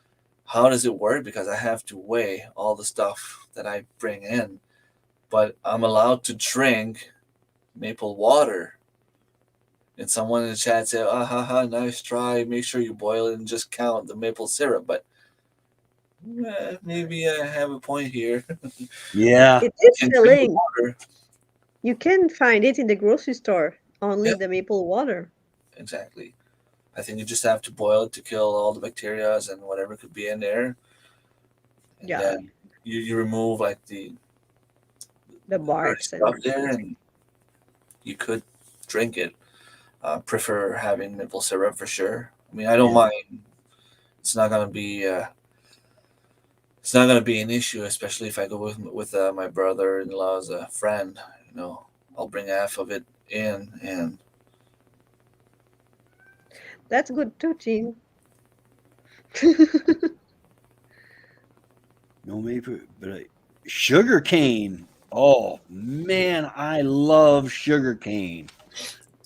"How does it work?" Because I have to weigh all the stuff that I bring in, but I'm allowed to drink maple water. And someone in the chat said, "Ah ha ha, nice try. Make sure you boil it and just count the maple syrup." But maybe I have a point here. Yeah. It is And drink the filling. water. You can find it in the grocery store, only Yep, the maple water. exactly. I think you just have to boil it to kill all the bacteria and whatever could be in there, and Yeah, then you remove like the the dirty barks and stuff there, everything. and you could drink it. Prefer having maple syrup for sure. I mean, I don't Yeah. mind. It's not gonna be it's not gonna be an issue, especially if I go with my brother-in-law's friend. I'll bring half of it in, and That's good too, Jean. No maple, but sugar cane. Oh man, I love sugar cane.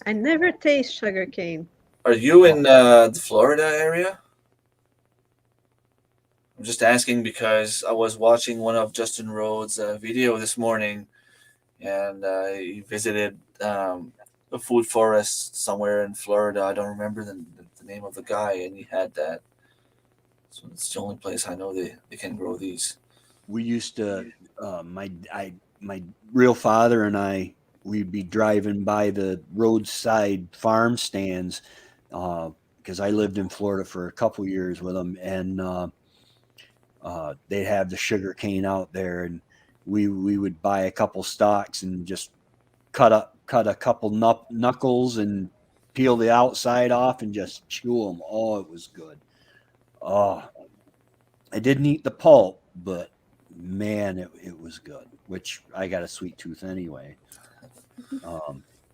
I never taste sugar cane. are you Oh, in the Florida area? I'm just asking because I was watching one of Justin Rhodes' video this morning, and he visited a food forest somewhere in Florida. I don't remember the name of the guy, and he had that. So it's the only place I know they can grow these. we used to my real father and I, we'd be driving by the roadside farm stands because I lived in Florida for a couple years with them, and they'd have the sugar cane out there, and we would buy a couple stalks and just cut a couple knuckles and peel the outside off and just chew them. Oh, it was good. Oh, I didn't eat the pulp, but man, it was good. Which I got a sweet tooth anyway.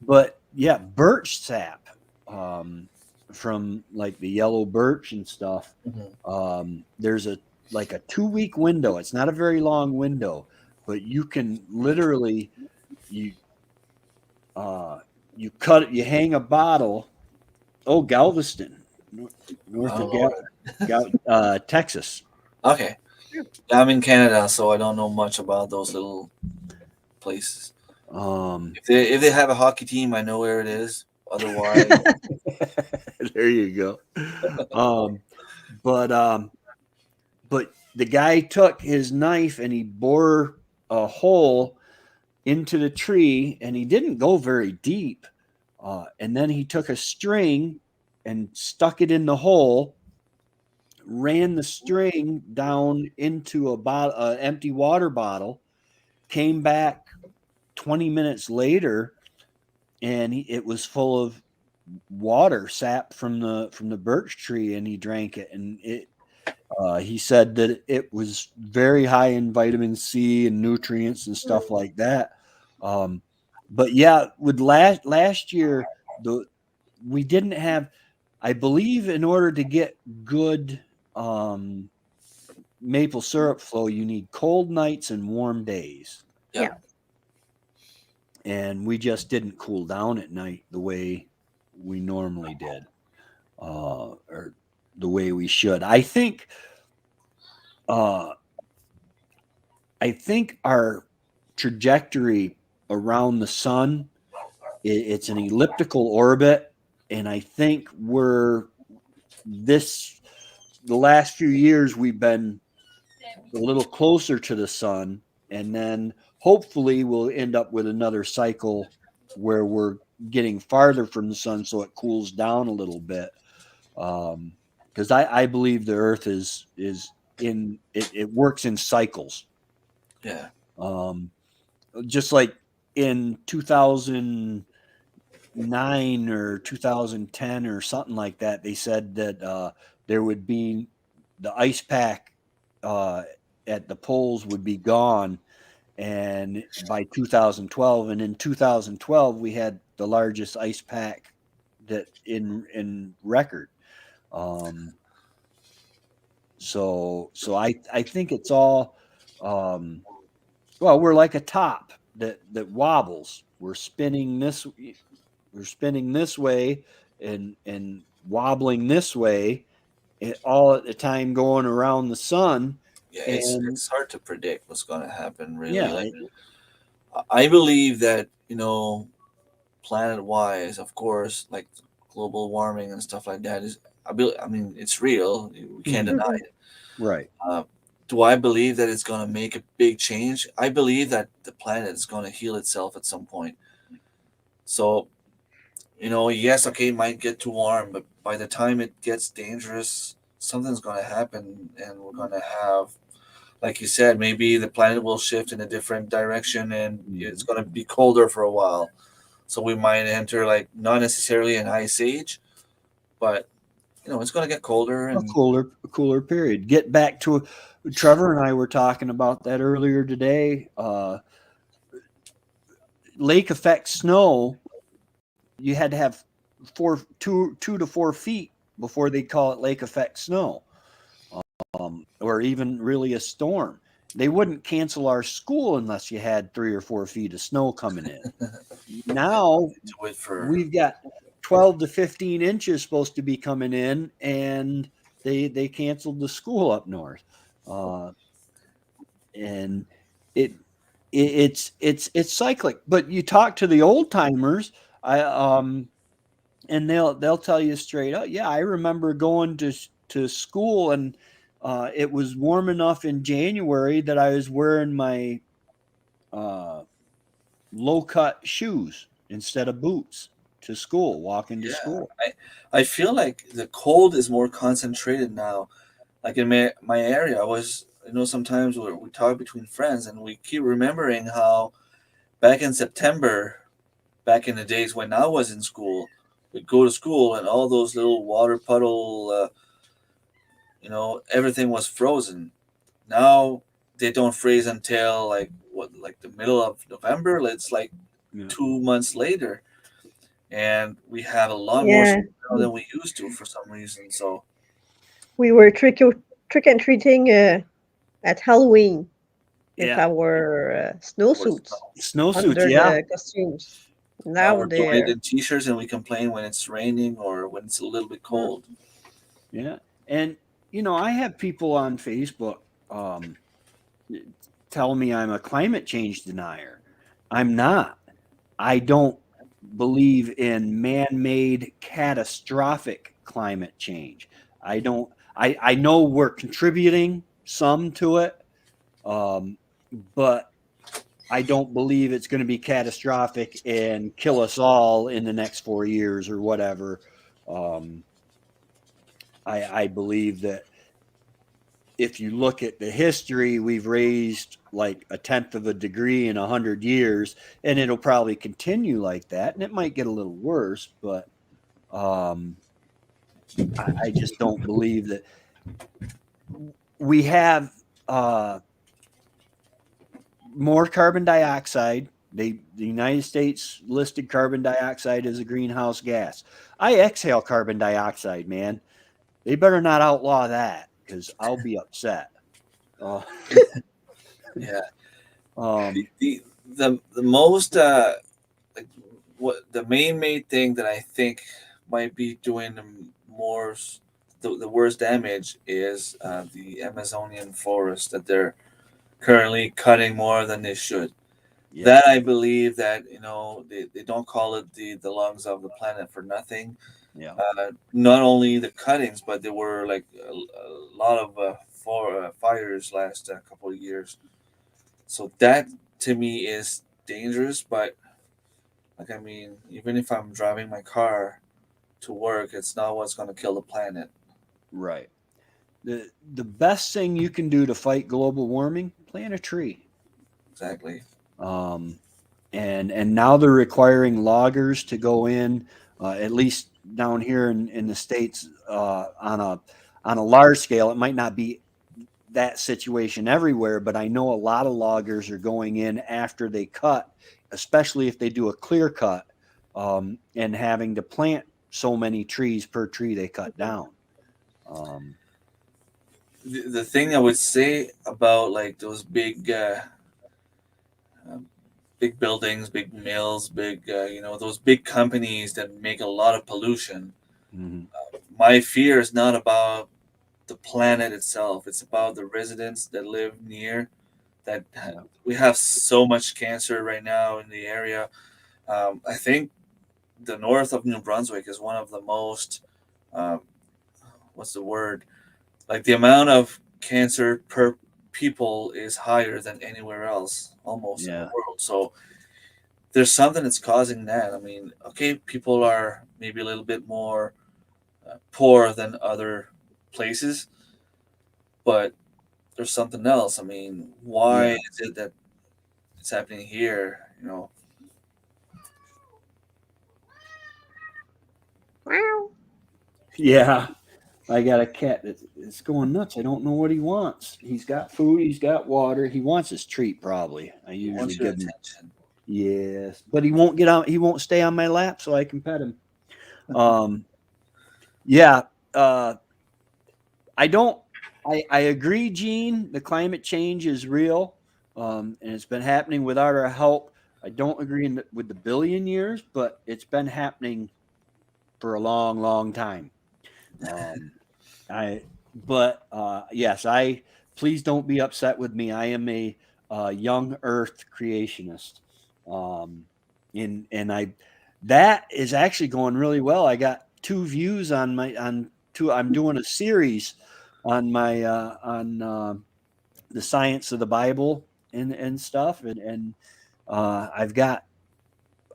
But yeah, birch sap from like the yellow birch and stuff. Mm-hmm. There's a like a 2 week window. It's not a very long window, but you can literally you you cut it. You hang a bottle. Oh, Galveston, I north of don't know. Texas. Okay, yeah, I'm in Canada, so I don't know much about those little places. Um, If they have a hockey team, I know where it is. Otherwise, there you go. Um, but but the guy took his knife and he bore a hole into the tree, and he didn't go very deep. And then he took a string and stuck it in the hole, ran the string down into a empty water bottle, came back 20 minutes later, and it was full of water, sap from the birch tree, and he drank it, and He said that it was very high in vitamin C and nutrients and stuff like that. But yeah, with last year, we didn't have, I believe, in order to get good maple syrup flow, you need cold nights and warm days. Yeah. And we just didn't cool down at night the way we normally did, or the way we should. I think our trajectory around the sun, it's an elliptical orbit, and I think the last few years we've been a little closer to the sun, and then hopefully we'll end up with another cycle where we're getting farther from the sun so it cools down a little bit. Because I believe the Earth is in it works in cycles. Yeah. Just like in 2009 or 2010 or something like that, they said that there would be the ice pack at the poles would be gone, and by 2012, and in 2012 we had the largest ice pack that in record. So I think it's all well, we're like a top that wobbles. We're spinning this way and wobbling this way, all at the time going around the sun. Yeah, And it's hard to predict what's going to happen, really. yeah, Like, I believe that, planet wise, of course, like global warming and stuff like that I mean, it's real. We can't deny it. right. Do I believe that it's going to make a big change? I believe that the planet is going to heal itself at some point. So, yes, okay, it might get too warm, but by the time it gets dangerous, something's going to happen, and we're going to have, like you said, maybe the planet will shift in a different direction, and it's going to be colder for a while. So we might enter, like, not necessarily an ice age, but it's going to get colder A and cooler period. Get back to Trevor and I were talking about that earlier today. Lake effect snow, you had to have 2 to 4 feet before they call it lake effect snow, or even really a storm. They wouldn't cancel our school unless you had 3 or 4 feet of snow coming in. Now we've got 12 to 15 inches supposed to be coming in, and they canceled the school up north. And it's cyclic. But you talk to the old timers, and they'll tell you straight up, yeah, I remember going to school, and it was warm enough in January that I was wearing my low cut shoes instead of boots to school, walking to school. I feel like the cold is more concentrated now. Like in my area, sometimes we talk between friends and we keep remembering how back in September, back in the days when I was in school, we'd go to school and all those little water puddle, everything was frozen. Now they don't freeze until like the middle of November. It's like 2 months later, and we have a lot more snow than we used to for some reason. So we were trick and treating at Halloween with our snowsuits. Under the costumes. Now we're doing it in t-shirts, and we complain when it's raining or when it's a little bit cold. Yeah, and I have people on Facebook tell me I'm a climate change denier. I'm not. I don't believe in man-made catastrophic climate change. I don't. I know we're contributing some to it, but I don't believe it's going to be catastrophic and kill us all in the next 4 years or whatever. I believe that if you look at the history, we've raised like 1/10 of a degree in 100 years, and it'll probably continue like that. And it might get a little worse, but I just don't believe that we have more carbon dioxide. The United States listed carbon dioxide as a greenhouse gas. I exhale carbon dioxide, man. They better not outlaw that because I'll be upset. Uh, Yeah. um, The most like what the main thing that I think might be doing the worst damage is the Amazonian forest that they're currently cutting more than they should. yeah, That I believe that they don't call it the lungs of the planet for nothing. yeah, Not only the cuttings, but there were like a lot of fires last couple of years. So that to me is dangerous. But like I mean, even if I'm driving my car to work, it's not what's going to kill the planet. right. The best thing you can do to fight global warming, plant a tree. Exactly. Um, and now they're requiring loggers to go in, at least down here in the states, on a large scale. It might not be that situation everywhere, but I know a lot of loggers are going in after they cut, especially if they do a clear cut, and having to plant so many trees per tree they cut down. Um, The thing I would say about like those um, big buildings, big mills, big those big companies that make a lot of pollution. mhm. My fear is not about the planet itself. It's about the residents that live near. That Yeah, we have so much cancer right now in the area. I think the north of New Brunswick is one of the most um, what's the word? Like the amount of cancer per people is higher than anywhere else, almost in the yeah, world. So there's something that's causing that. I mean, okay, people are maybe a little bit more poor than other places, but there's something else. I mean, why yeah, is it that it's happening here? Wow. yeah. I got a cat that's going nuts. I don't know what he wants. He's got food. He's got water. He wants his treat. Probably. I He usually wants your give him. attention. Yes, but he won't get out. He won't stay on my lap, so I can pet him. Um, yeah. Uh, I don't. I agree, Gene. The climate change is real, and it's been happening without our help. I don't agree with the billion years, but it's been happening for a long, long time. Um, I but yes, I please don't be upset with me. I am a young Earth creationist, um, and I that is actually going really well. I got 2 views on two. I'm doing a series on my on the science of the Bible and stuff, and I've got.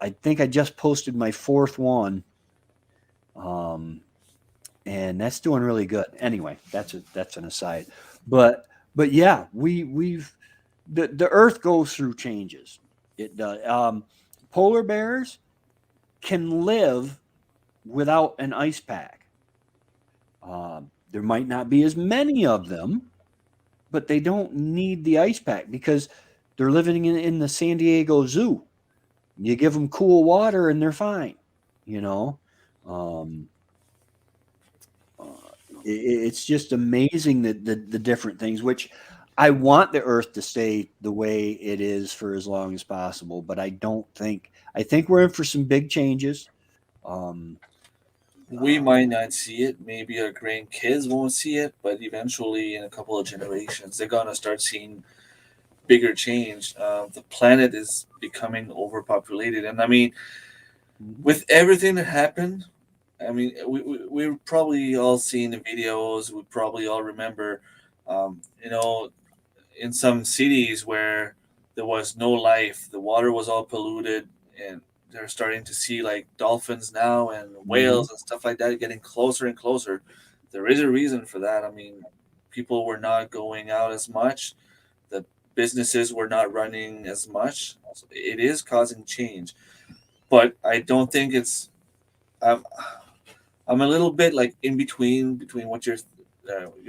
I think I just posted my 4th one. Um, and that's doing really good. Anyway, that's an aside. But yeah, we've the Earth goes through changes. It does. Polar bears can live without an ice pack. There might not be as many of them, but they don't need the ice pack because they're living in the San Diego Zoo. You give them cool water and they're fine. You know. Um, it's just amazing that the different things which I want the earth to stay the way it is for as long as possible, but I think we're in for some big changes. um We uh, might not see it. Maybe our grandkids won't see it, but eventually, in a couple of generations, they're gonna start seeing bigger change. The planet is becoming overpopulated, and I mean, with everything that happened, I mean, we've probably all seen the videos. We probably all remember, um, you know, in some cities where there was no life, the water was all polluted, and they're starting to see like dolphins now and mhm. whales and stuff like that getting closer and closer. There is a reason for that. I mean, people were not going out as much, the businesses were not running as much. So it is causing change, but I don't think it's. I'm, I'm a little bit like in between what your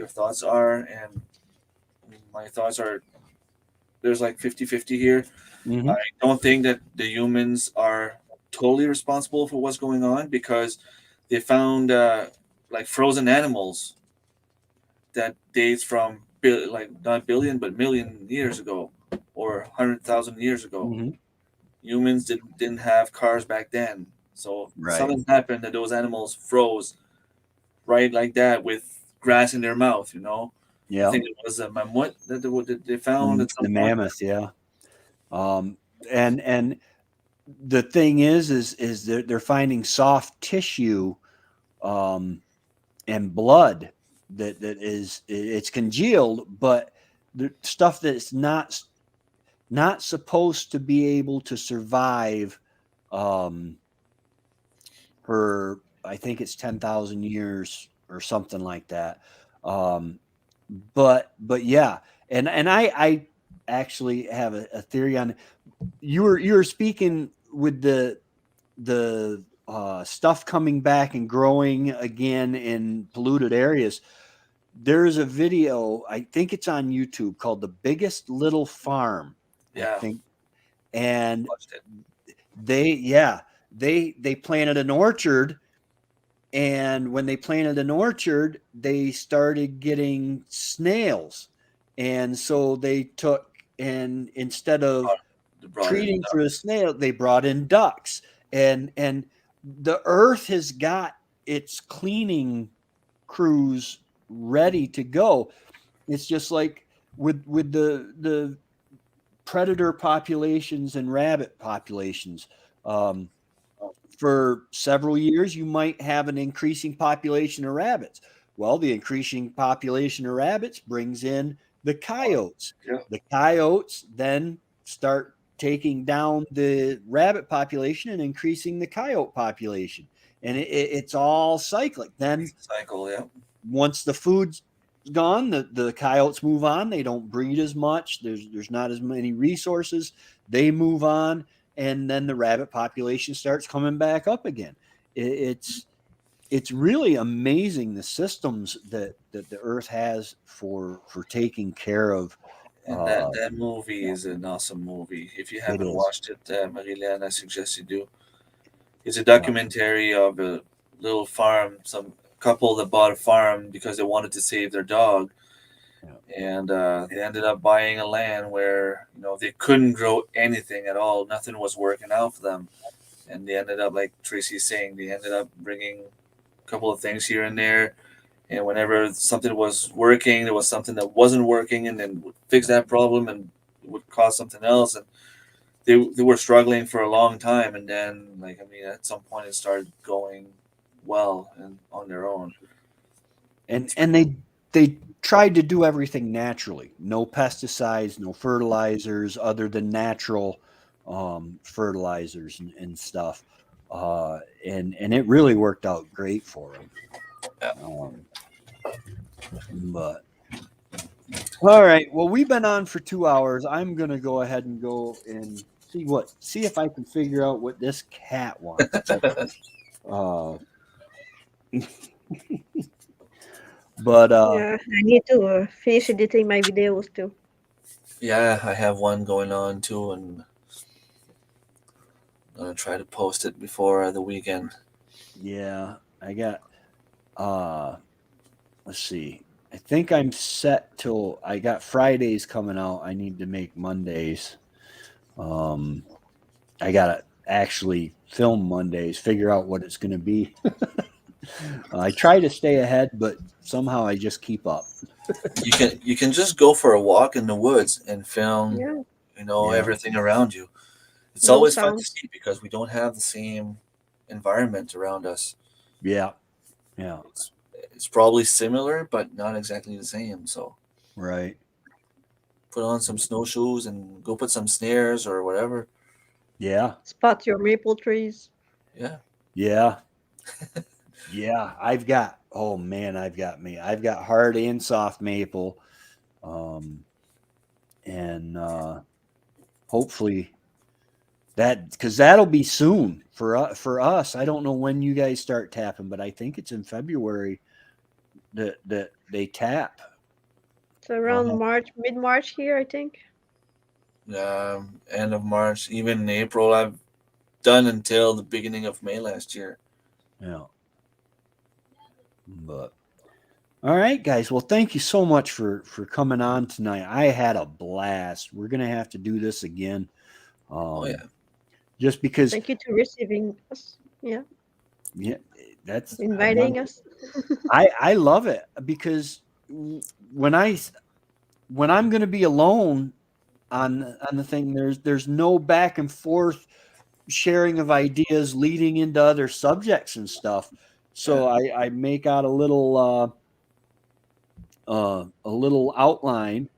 thoughts are, and my thoughts are there's like 50-50 here. Mhm. I don't think that the humans are totally responsible for what's going on because they found like frozen animals that dates from like not billion but million years ago or 100,000 years ago. Mhm. Humans didn't have cars back then, so Right. something happened that those animals froze right like that with grass in their mouth. I Yeah. think it was a mammoth that they found at The some point. mammoth, yeah. And the thing is they're finding soft tissue and blood that is it's congealed, but the stuff that's not supposed to be able to survive um, for I think it's 10,000 years or something like that. Um, but yeah, and I actually have a theory on you were speaking with the stuff coming back and growing again in polluted areas. There's a video, I think it's on YouTube, called "The Biggest Little Farm," I Yeah, think, and watched it. they planted an orchard, and when they planted an orchard, they started getting snails, and so they took and instead of They brought in treating for the snail, they brought in ducks, and the earth has got its cleaning crews ready to go. It's just like with the predator populations and rabbit populations. Um, for several years, you might have an increasing population of rabbits. Well, the increasing population of rabbits brings in the coyotes. yeah, The coyotes then start taking down the rabbit population and increasing the coyote population. And it's all cyclic. Then cycle. Yeah, once the food's gone, the coyotes move on. They don't breed as much. There's not as many resources. They move on, and then the rabbit population starts coming back up again. It's really amazing the systems that the Earth has for taking care of. and that movie is an awesome movie. If you It haven't is. watched it, Mariline, I suggest you do. It's a Yeah. documentary of a little farm, some couple that bought a farm because they wanted to save their dog, Yeah. and they ended up buying a land where they couldn't grow anything at all. Nothing was working out for them, and they ended up, like Tracy's saying, they ended up bringing a couple of things here and there. And whenever something was working, there was something that wasn't working, and then would fix that problem and it would cause something else. And they were struggling for a long time, and then, like, I mean, at some point it started going well and on their own. And they tried to do everything naturally. No pesticides, no fertilizers, other than natural fertilizers and stuff. And it really worked out great for them. Yeah. But all right, well, we've been on for 2 hours. I'm gonna go ahead and go and see if I can figure out what this cat wants. But Yeah, I need to finish editing my videos too. Yeah, I have one going on too, and I'm gonna try to post it before the weekend. yeah, I got let's see. I think I'm set till I got Fridays coming out. I need to make Mondays. I gotta actually film Mondays, figure out what it's gonna be. I try to stay ahead, but somehow I just keep up. You can just go for a walk in the woods and film, Yeah, Yeah. everything around you. It's no always fun to sounds. see because we don't have the same environment around us. Yeah. It's probably similar, but not exactly the same. So Right. put on some snowshoes and go put some snares or whatever. Yeah. Spot your maple trees. Yeah. Yeah. Yeah. I've got hard and soft maple. And hopefully because that'll be soon for us. I don't know when you guys start tapping, but I think it's in February that they tap It's around Uh-huh. March, mid-March here, I think. End of March, even in April. I've done until the beginning of May last year. Yeah. But all right, guys. Well, thank you so much for coming on tonight. I had a blast. We're gonna have to do this again. Oh yeah. Just because, Thank you to receiving us. Yeah, yeah, that's inviting us. I love it because when I'm gonna be alone on the thing, there's no back and forth sharing of ideas leading into other subjects and stuff. So I make out a little outline.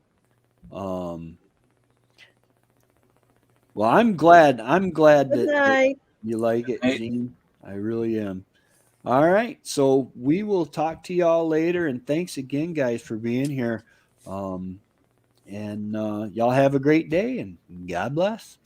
Well, I'm glad Good that night. you like it, Right. Gene. I really am. All right. So we will talk to y'all later. And thanks again, guys, for being here. And y'all have a great day and God bless.